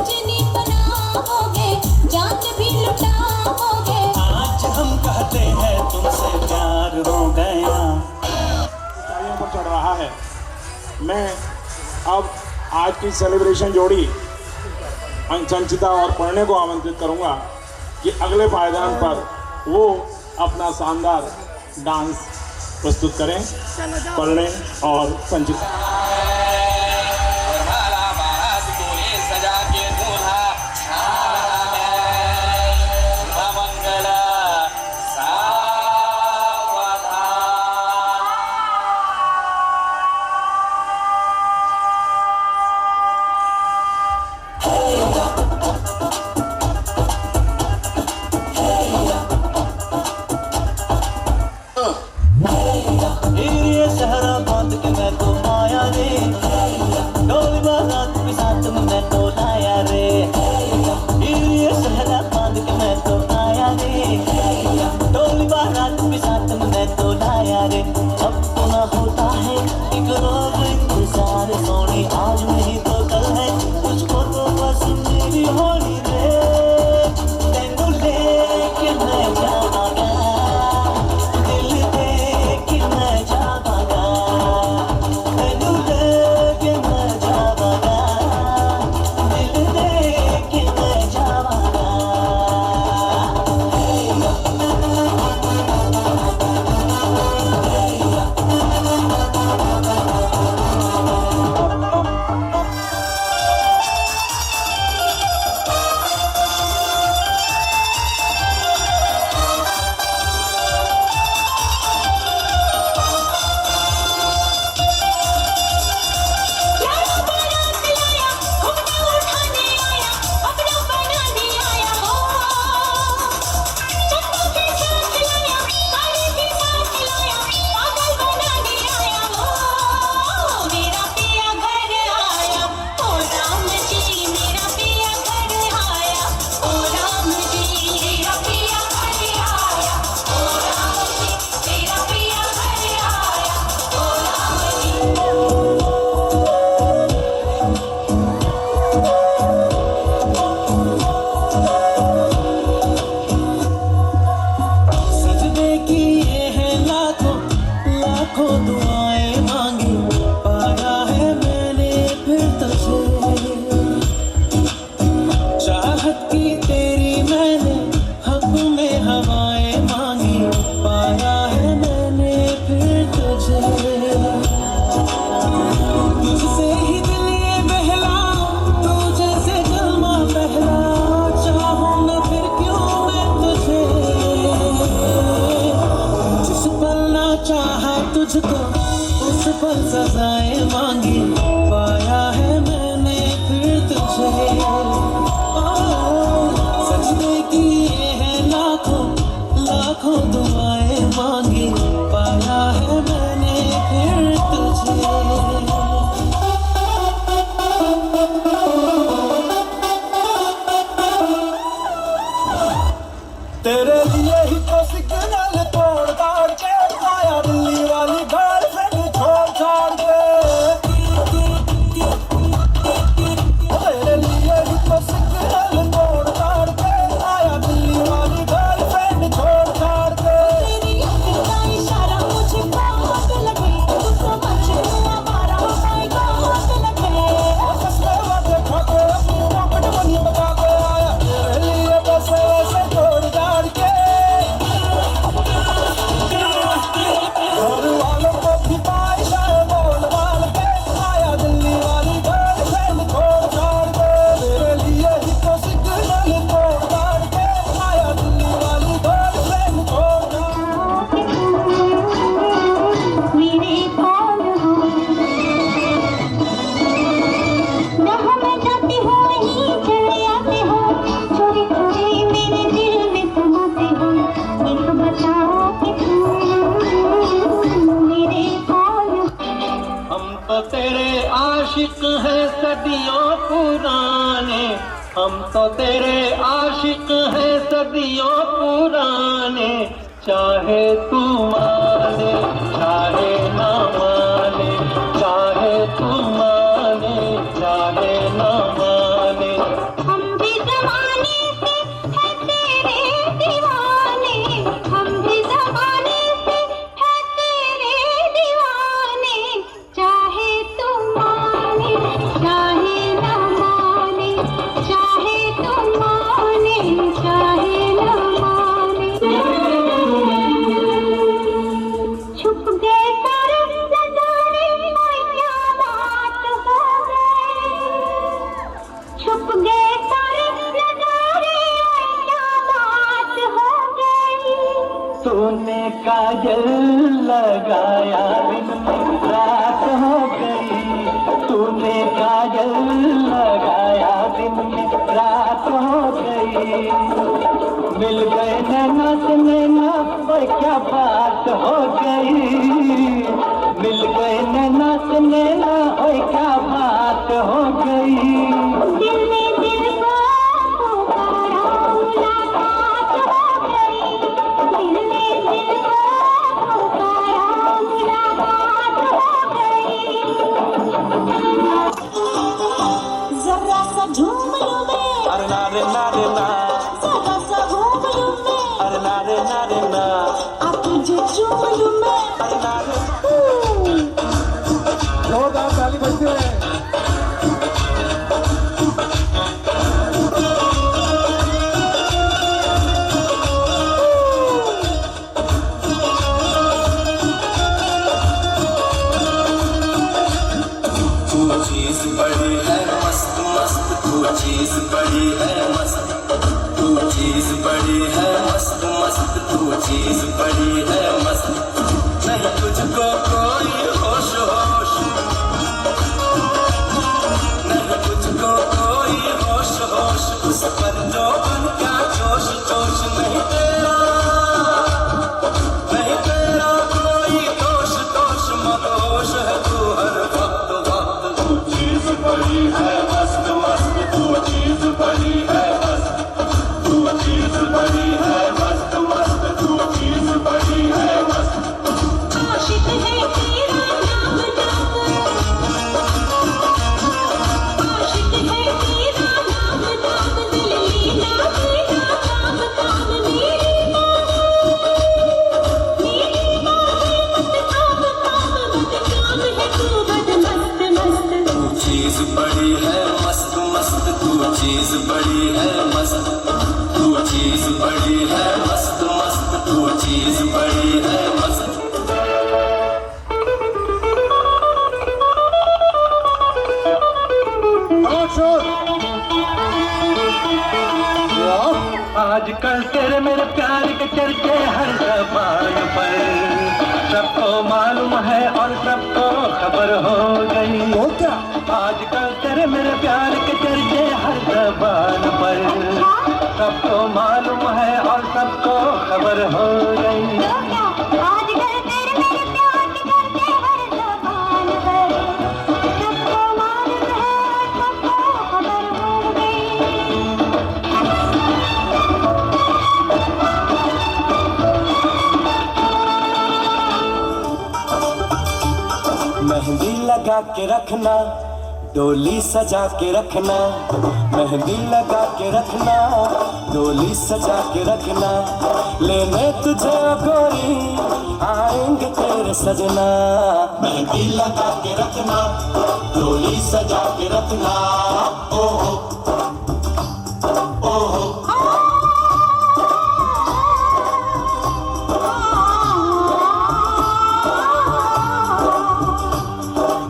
सजनी बनाओगे, जान भी लुटाओगे। आज हम कहते हैं तुमसे प्यार हो गया। ऊंचाइयों पर चढ़ रहा है। मैं अब आज की सेलिब्रेशन जोड़ी संचिता और पढ़ने को आमंत्रित करूंगा कि अगले पायदान पर वो अपना शानदार डांस प्रस्तुत करें। पढ़ने और संचिता सजा के दूल्हा मंगला सहरा बांध के मैं तो आया रे, डोली बारात के साथ में मैं तो लाया रे। ये सहरा बांध के मैं तो आया रे, डोली बारात के साथ में मैं तो लाया रे। अब तो ना होता है एक रोज इंतजार सोनी, आज नहीं तो कल है, मुझको तो बस मेरी होली रे। तेनू लेके मैं जावांगा, दिल दे के मैं जावांगा, तेनू लेके मैं जावांगा, दिल दे के मैं जावांगा। लाया बारात लाया, घुंघटा उठाने आया, अपना बनाने आया हो। चप्पू के साथ लाया, साड़ी के साथ लाया, पागल बनाने आया हो। मेरा पिया घर आया, ओ राम जी, मेरा पिया घर आया, ओ राम जी, मेरा पिया घर आया, ओ राम जी, मेरा पिया घर आया, ओ राम जी। सजदे की ये है लाखों लाखों दुआएं मांगी, पाया है मैंने फिर तुझे। चाहत की तेरी मैंने हक में हवाएं मांगी, पाया है मैंने फिर तुझे। तुझसे ही दिल ये बहला, तू जैसे जलमा पहला, चाहूं न फिर क्यों मैं तुझे। जिस पल ना चाहा तुझको, उस पल सजाएं मांगी, पाया है मैंने फिर तुझे। सजदे की ये है लाखों लाखों दुआएं मांगी, पाया है मैंने फिर तुझे। तेरे लिए ही तो सिग्नल तोड़ ताड़ के आया, दिल्ली वाली गर्लफ्रेंड छोड़ छाड़ के। तेरे लिए ही तो सिग्नल तोड़ ताड़ के आया, दिल्ली वाली गर्लफ्रेंड छोड़ छाड़ के। तेरी आंख का इशारा मुझे बहुत लगे, तू समझ हमारा भाई बहुत लगे। सस्ते वादे खा के अपनी पॉकेट मनी बचा के आया, तेरे लिए बस ऐसे तोड़ ताड़ के। घर वालों को भी पायशा बोल बाल के आया, दिल्ली वाली गर्लफ्रेंड छोड़ छाड़ के। तेरे लिए ही तो सिग्नल तोड़ ताड़ के आया, दिल्ली वाली गर्लफ्रेंड छोड़ छाड़ के। मेरे कौन हो, जहाँ मैं जाती हूँ वहीं चले आते हो, चोरी चोरी मेरे दिल में समाते हो। एक बताओ कि तुम मेरे कौन हो। हम तो तेरे आशिक हैं सदियों पुराने, हम तो तेरे आशिक हैं सदियों पुराने। चाहे तू माने चाहे ना माने, चाहे तू माने चाहे ना माने, काजल लगाया दिन में रात हो गई, तूने काजल लगाया दिन में रात हो गई। मिल गए नैना से नैना, पर क्या बात हो गई। मिल गए नैना से नैना, और क्या बात हो गई। दिल ने दिल को पुकारा, मुलाकात हो गई। दिल ने दिल को पुकारा, मुलाकात हो गई। जरा सा झूम लूं मैं, अरे ना रे ना रे ना, जरा सा घूम लूं मैं, अरे ना रे ना रे ना, आके जो चूम लूं मैं। अरे ना रे। जोरदार ताली बजती है। तू चीज बड़ी है मस्त मस्त, तू चीज बड़ी है मस्त, तू चीज बड़ी है मस्त मस्त, तू चीज बड़ी है मस्त। नहीं तुझको कोई होश होश, नहीं तुझको कोई होश होश, उस पर जो उनका जोश जोश। नहीं तेरा कोई दोष दोष, मदोष है तू हर वक्त वक्त। तू चीज बड़ी है मस्त मस्त, तू चीज बड़ी है मस्त, तू चीज बड़ी है मस्त मस्त, तू चीज बड़ी है मस्त। आशिक है तेरा नाम नाम, आशिक है तेरा नाम नाम, दिल लीला तेरा काम काम। मेरी मत काम काम, मत काम है तू बद मस्त मस्त। तू चीज बड़ी है मस्त मस्त, तू चीज बड़ी है मस्त, तू चीज बड़ी है मस्त मस्त, तू चीज बड़ी है मस्त। आजकल तेरे मेरे प्यार के चर्चे हर ज़बान पर, सबको मालूम है और सबको खबर हो गई। तो क्या आजकल तेरे मेरे प्यार के चर्चे हर ज़बान पर, सबको मालूम है और सबको खबर हो गई। आजकल तेरे मेरे प्यार के चर्चे हर ज़बान पर, सबको मालूम है, सबको खबर हो गई। मेहंदी लगा के रखना, डोली सजा के रखना, मेहंदी लगा के रखना, डोली सजा के रखना। लेने तुझे गोरी आएंगे तेरे सजना। मेहंदी लगा के रखना, डोली सजा के रखना। ओहो ओहो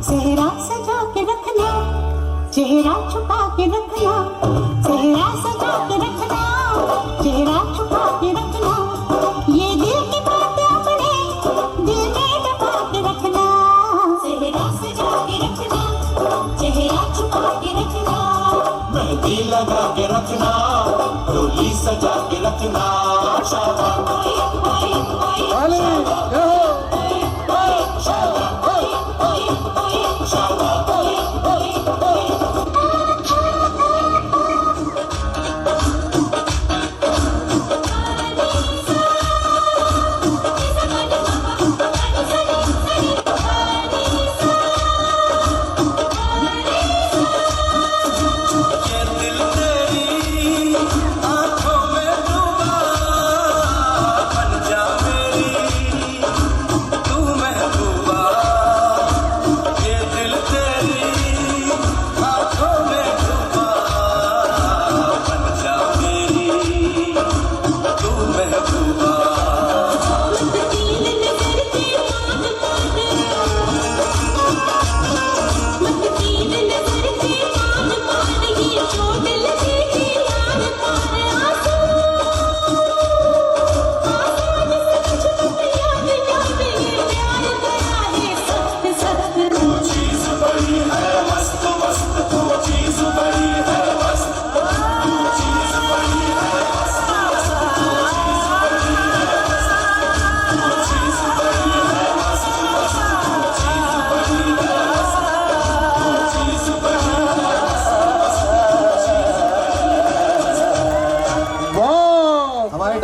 चेहरा सजा के रखना, चेहरा छुपा के रखना, चेहरा सजा के रखना, चेहरा छुपा के रखना। ये दिल की बात अपने दिल में दबा के रखना। चेहरा सजा के रखना, चेहरा छुपा के रखना। मेहंदी लगा के रखना, डोली सजा के रखना। शाबाश ताली जय हो। ये दिल तेरी आँखों में डूबा, बन जा मेरी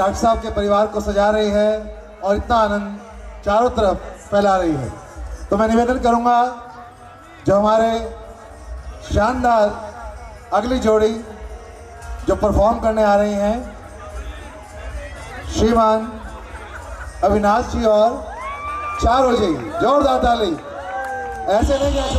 डॉक्टर साहब के परिवार को सजा रही है और इतना आनंद चारों तरफ फैला रही है। तो मैं निवेदन करूंगा जो हमारे शानदार अगली जोड़ी जो परफॉर्म करने आ रही हैं, श्रीमान अविनाश जी और चारों जी, जोरदार ताली। ऐसे नहीं है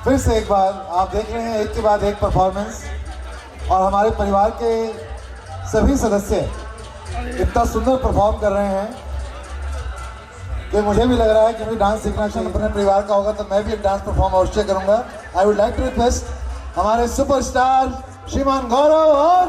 फिर से एक बार आप देख रहे हैं एक के बाद एक परफॉर्मेंस और हमारे परिवार के सभी सदस्य इतना सुंदर परफॉर्म कर रहे हैं कि मुझे भी लग रहा है कि मुझे डांस सीखना चाहिए। अपने परिवार का होगा तो मैं भी एक डांस परफॉर्म अवश्य करूंगा। I would like to request हमारे सुपरस्टार श्रीमान गौरव और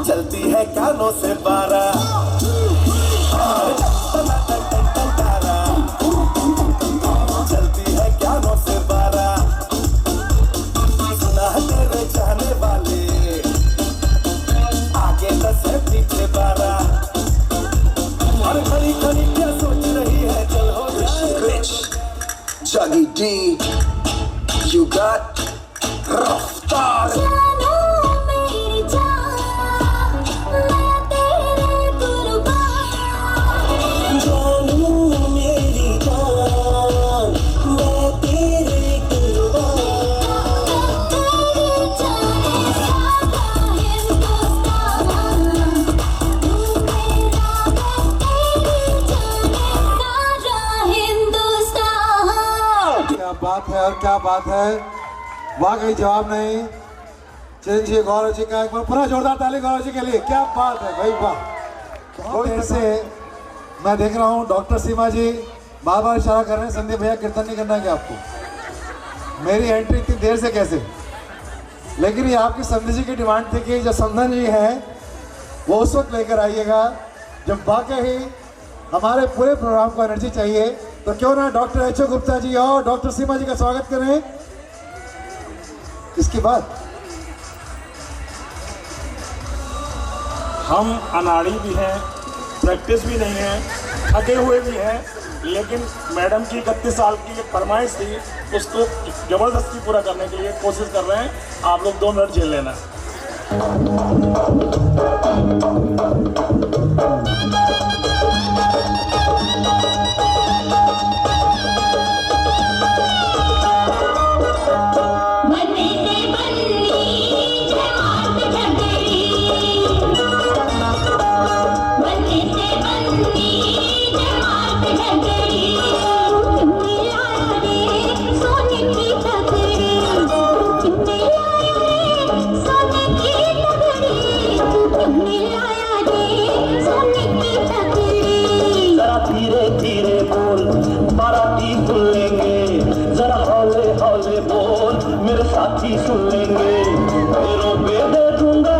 चलती है कानों से बारा चलती है कानों से बारा सुना है तेरे चाहने वाले आगे 10 है पीछे 12 और खड़ी खड़ी क्या सोच रही है चल हो Johnny D, you got रफ्तार बात है और क्या बात है, वाकई जवाब नहीं। चिरंजीवी गौरव जी का एक बार पूरा जोरदार ताली गौरव जी के लिए, क्या बात है भाई, वाह। बहुत देर से मैं देख रहा हूँ डॉक्टर सीमा जी बार बार इशारा कर रहे हैं, संदीप भैया कीर्तन नहीं करना है क्या आपको? मेरी एंट्री इतनी देर से कैसे? लेकिन ये आपकी संदीप जी की डिमांड थी कि जो संदन जी हैं वो उस वक्त लेकर आइएगा जब वाकई हमारे पूरे प्रोग्राम को एनर्जी चाहिए। तो क्यों ना डॉक्टर एच.ओ. गुप्ता जी और डॉक्टर सीमा जी का स्वागत करें। इसके बाद हम अनाड़ी भी हैं, प्रैक्टिस भी नहीं है, थके हुए भी हैं, लेकिन मैडम की 31 साल की फरमाइश थी, उसको ज़बरदस्ती पूरा करने के लिए कोशिश कर रहे हैं। आप लोग 2 मिनट झेल लेना। सुन लेंगे पैरों पे दे दूंगा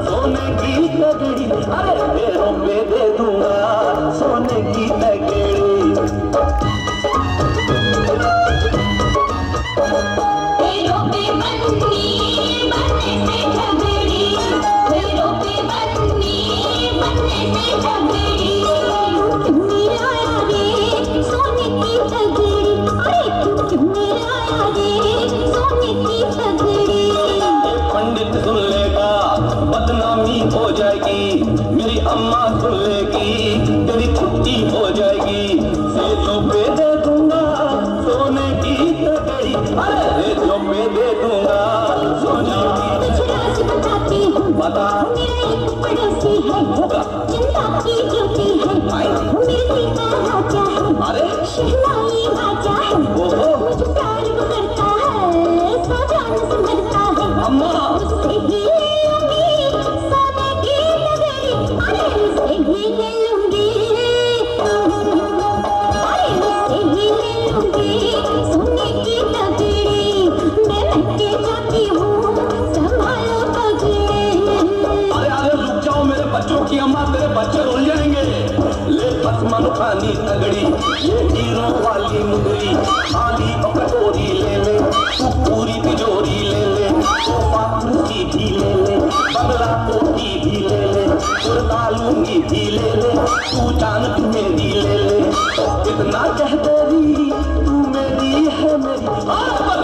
सोने की तगड़ी, अरे पैरों पे दे दूंगा सोने की तगड़ी। पैरों पे बन्नी बनने से झगड़ी, पैरों पे बन्नी बनने से झगड़ी, तुमने लाया रे सोने की तगड़ी, अरे तुमने लाया रे सोने की तगड़ी। पंडित सुन लेगा बदनामी हो जाएगी, मेरी अम्मा सुन लेगी तेरी छुट्टी हो जाएगी। सेजों पे दे दूंगा सोने की तगड़ी, अरे सेजों पे दे दूंगा सोने की तगड़ी। बता मेरा एक पड़ोसी है, चिंता की ड्यूटी है, मेरे दिल का राजा है, अरे शहनाई बाजा है, मुझे प्यार वो करता है, सो जान समझता है, अम्मा उससे ही ले लूंगी सोने की तगड़ी, अरे उससे ही ले लूंगी, अरे उससे ही ले लूंगी सोने की तगड़ी। मैं लटके जाती हूँ संभालो पगड़ी। अरे रुक जाओ मेरे बच्चों की अम्मा, तेरे बच्चे रुल जाएंगे। ले बसमन खानी तगड़ी, ये हीरो वाली मुगरी, खाली कटोरी ले ले, तू पूरी तिजोरी ले ले, सोफा कुर्सी भी ले ले, बंगला कोठी भी ले ले, कुर्ता लूंगी भी ले ले, तू जान मेरी ले ले। कितना कह तेरी तू मेरी है मेरी,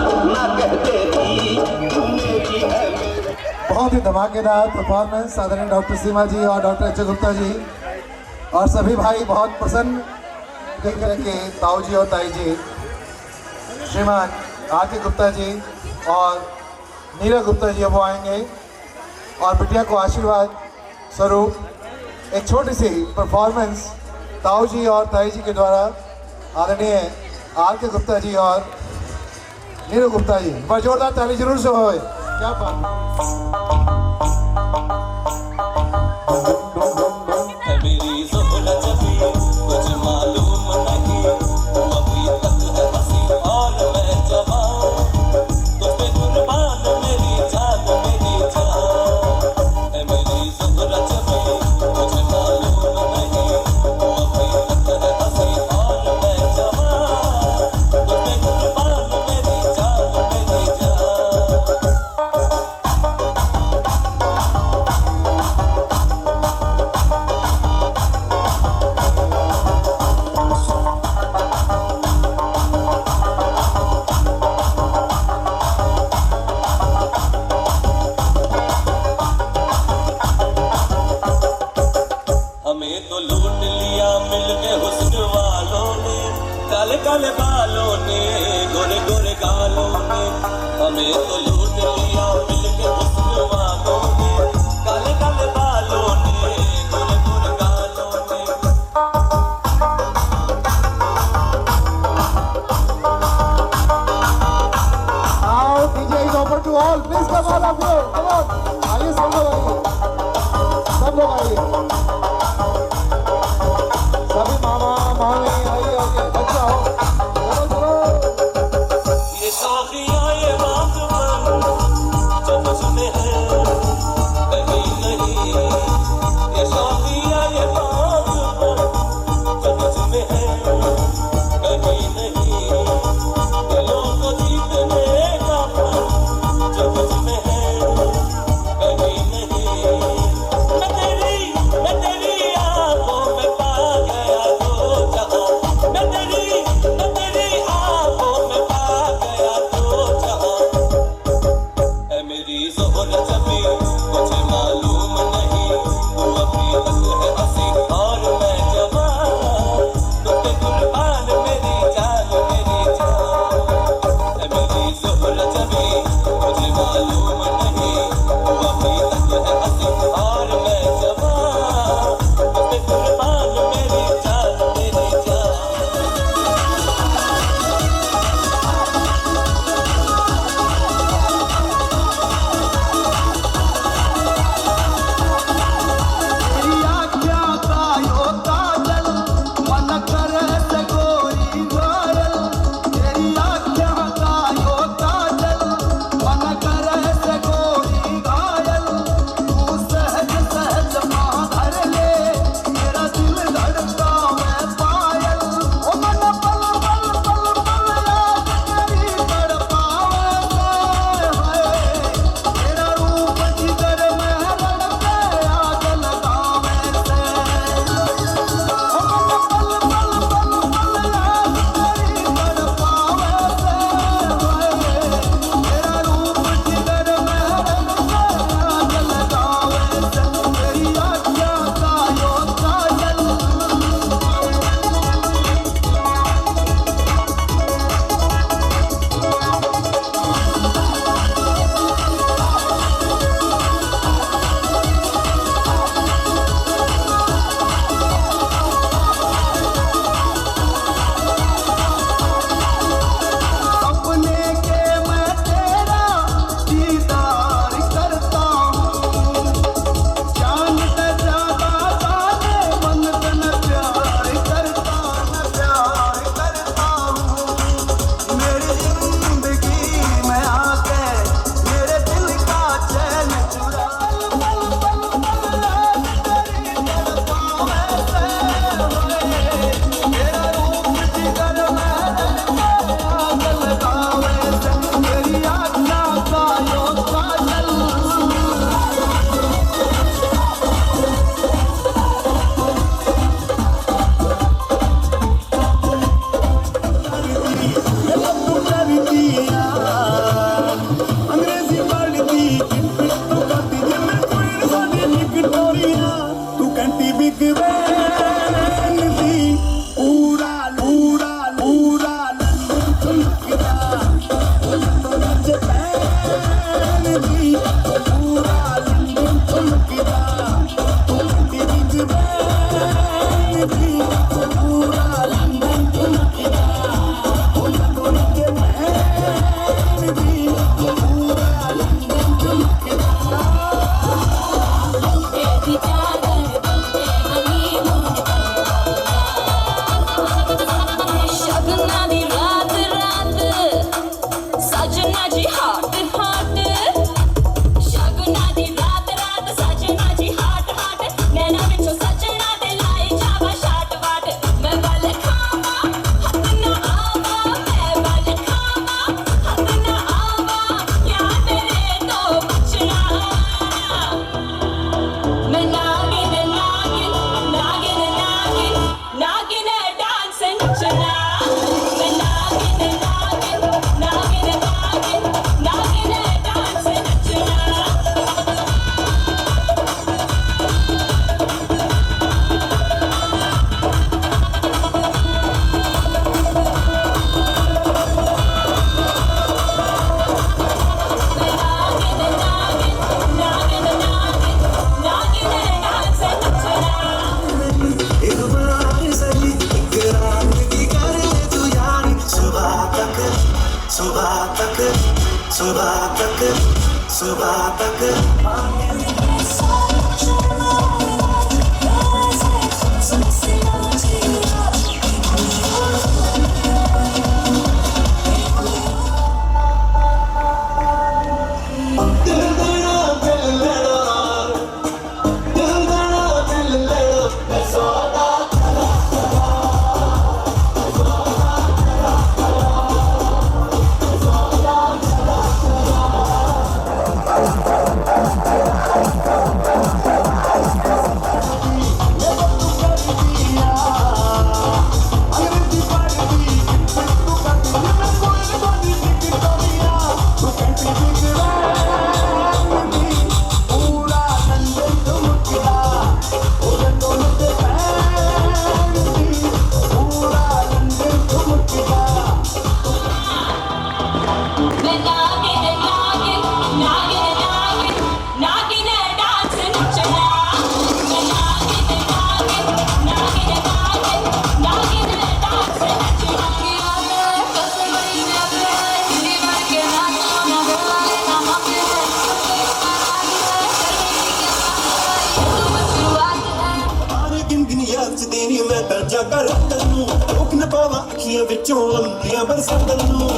कितना कह तेरी तू मेरी है मेरी। बहुत ही धमाकेदार परफॉर्मेंस आदरणीय डॉक्टर सीमा जी और डॉक्टर एच.ओ. गुप्ता जी और सभी भाई बहुत प्रसन्न देख रहे कि ताऊ जी और ताई जी, श्रीमान आरके गुप्ता जी और नीरज गुप्ता जी अब आएंगे और बिटिया को आशीर्वाद स्वरूप एक छोटी सी परफॉर्मेंस ताऊ जी और ताई जी के द्वारा आदरणीय आरके गुप्ता जी और नीरज गुप्ता जी, पर जोरदार ताली जरूर से होए। क्या बात है मेरी ज़ोहरा जबी कुछ मालूम नहीं, तुम अभी तक है हंसी और मैं जवान, तुम पे कुर्बान मेरी जान मेरी जान। है मेरी ज़ोहरा जबी कुछ मालूम नहीं, तुम अभी तक है हंसी और मैं जवान, तुम पे कुर्बान मेरी जान मेरी जान। हमें तो लूट लिया मिलके हुस्न वालों ने, काले काले बालों ने, गोरे गोरे गालों ने। हमें तो लूट लिया मिलके हुस्न वालों ने, काले काले बालों ने, गोरे गोरे गालों ने। सुबह तक जाकर तन्नू रोक न पावा अखियां विचों अंधियां बरसात नू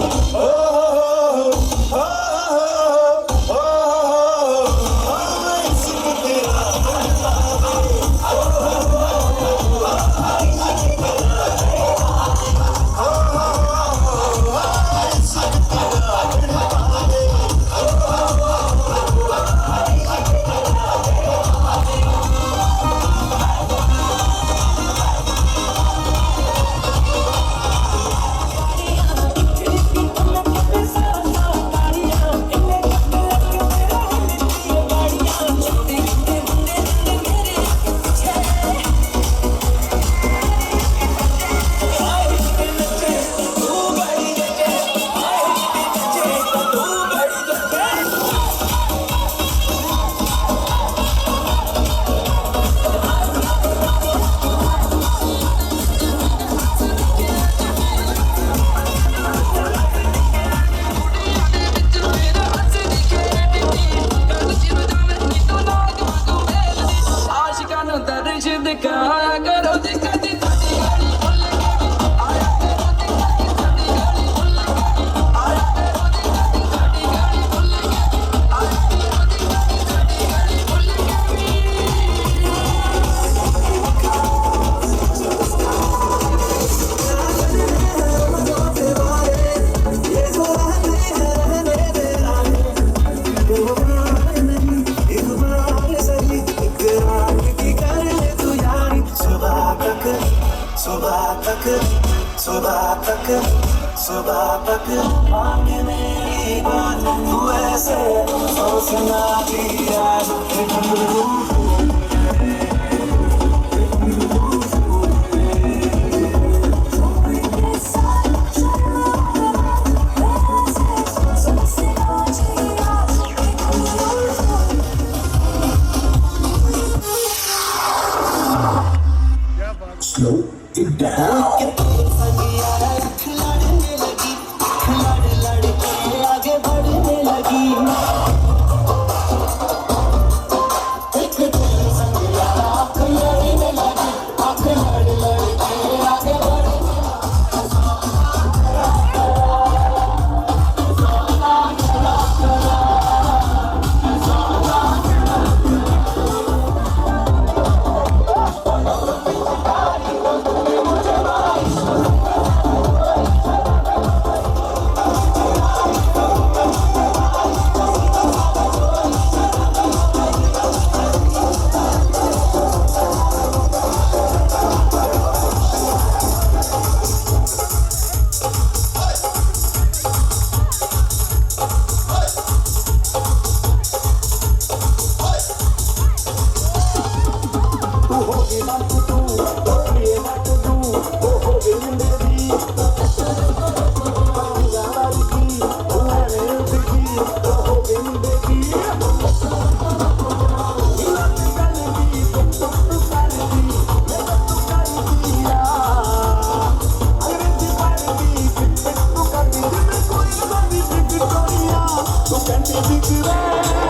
सुबह तक मांगे मेरी बात तू ऐसे सोचना दिया Slow it down. Can't be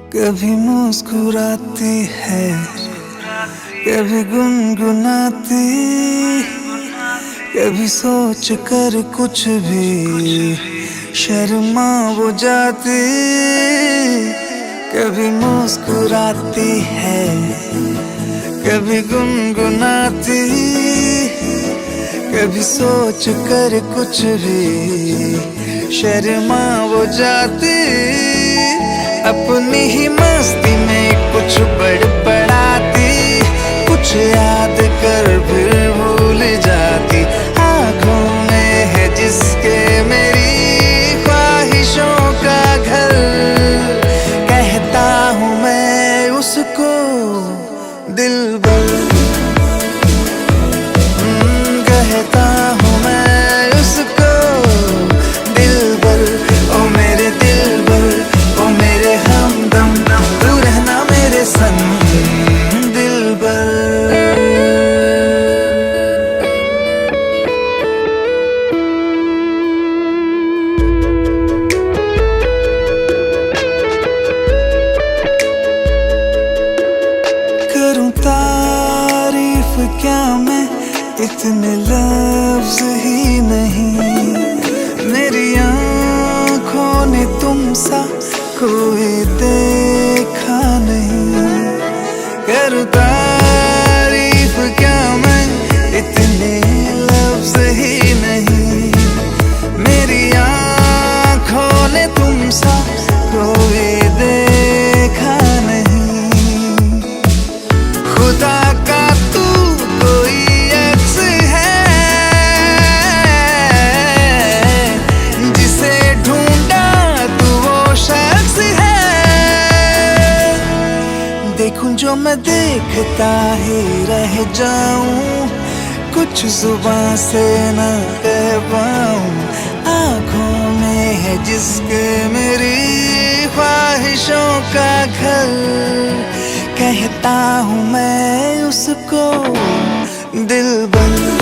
कभी मुस्कुराती है, कभी गुनगुनाती, कभी सोच कर कुछ भी शर्मा वो जाती। कभी मुस्कुराती है, कभी गुनगुनाती, कभी सोच कर कुछ भी शर्मा वो जाती। अपनी ही मस्ती में कुछ बड़बड़ाती, कुछ याद कर फिर भूल जाती। आँखों में है जिसके मेरी ख्वाहिशों का घर, कहता हूँ मैं उसको दिलबर। कहता हूँ मैं उसको दिलबर। ओ मेरे दिलबर, ओ मेरे हमदम, तू रहना मेरे संग दिलबर। करूं तारीफ क्या मैं, इतने लफ्ज ही नहीं। मेरी आँखों ने तुम सा कोई देखा नहीं। करूं तारीफ क्या मैं, इतने लफ्ज ही नहीं। मेरी आँखों ने तुम सा कोई देखा नहीं। खुदा का तू कोई अक्स है, जिसे ढूंढा तू वो शख्स है। देखूं जो मैं देखता ही रह जाऊं, कुछ जुबां से ना कह पाऊं। आँखों में है जिसके मेरी ख्वाहिशों का घर, कहता हूँ मैं उसको दिलबर।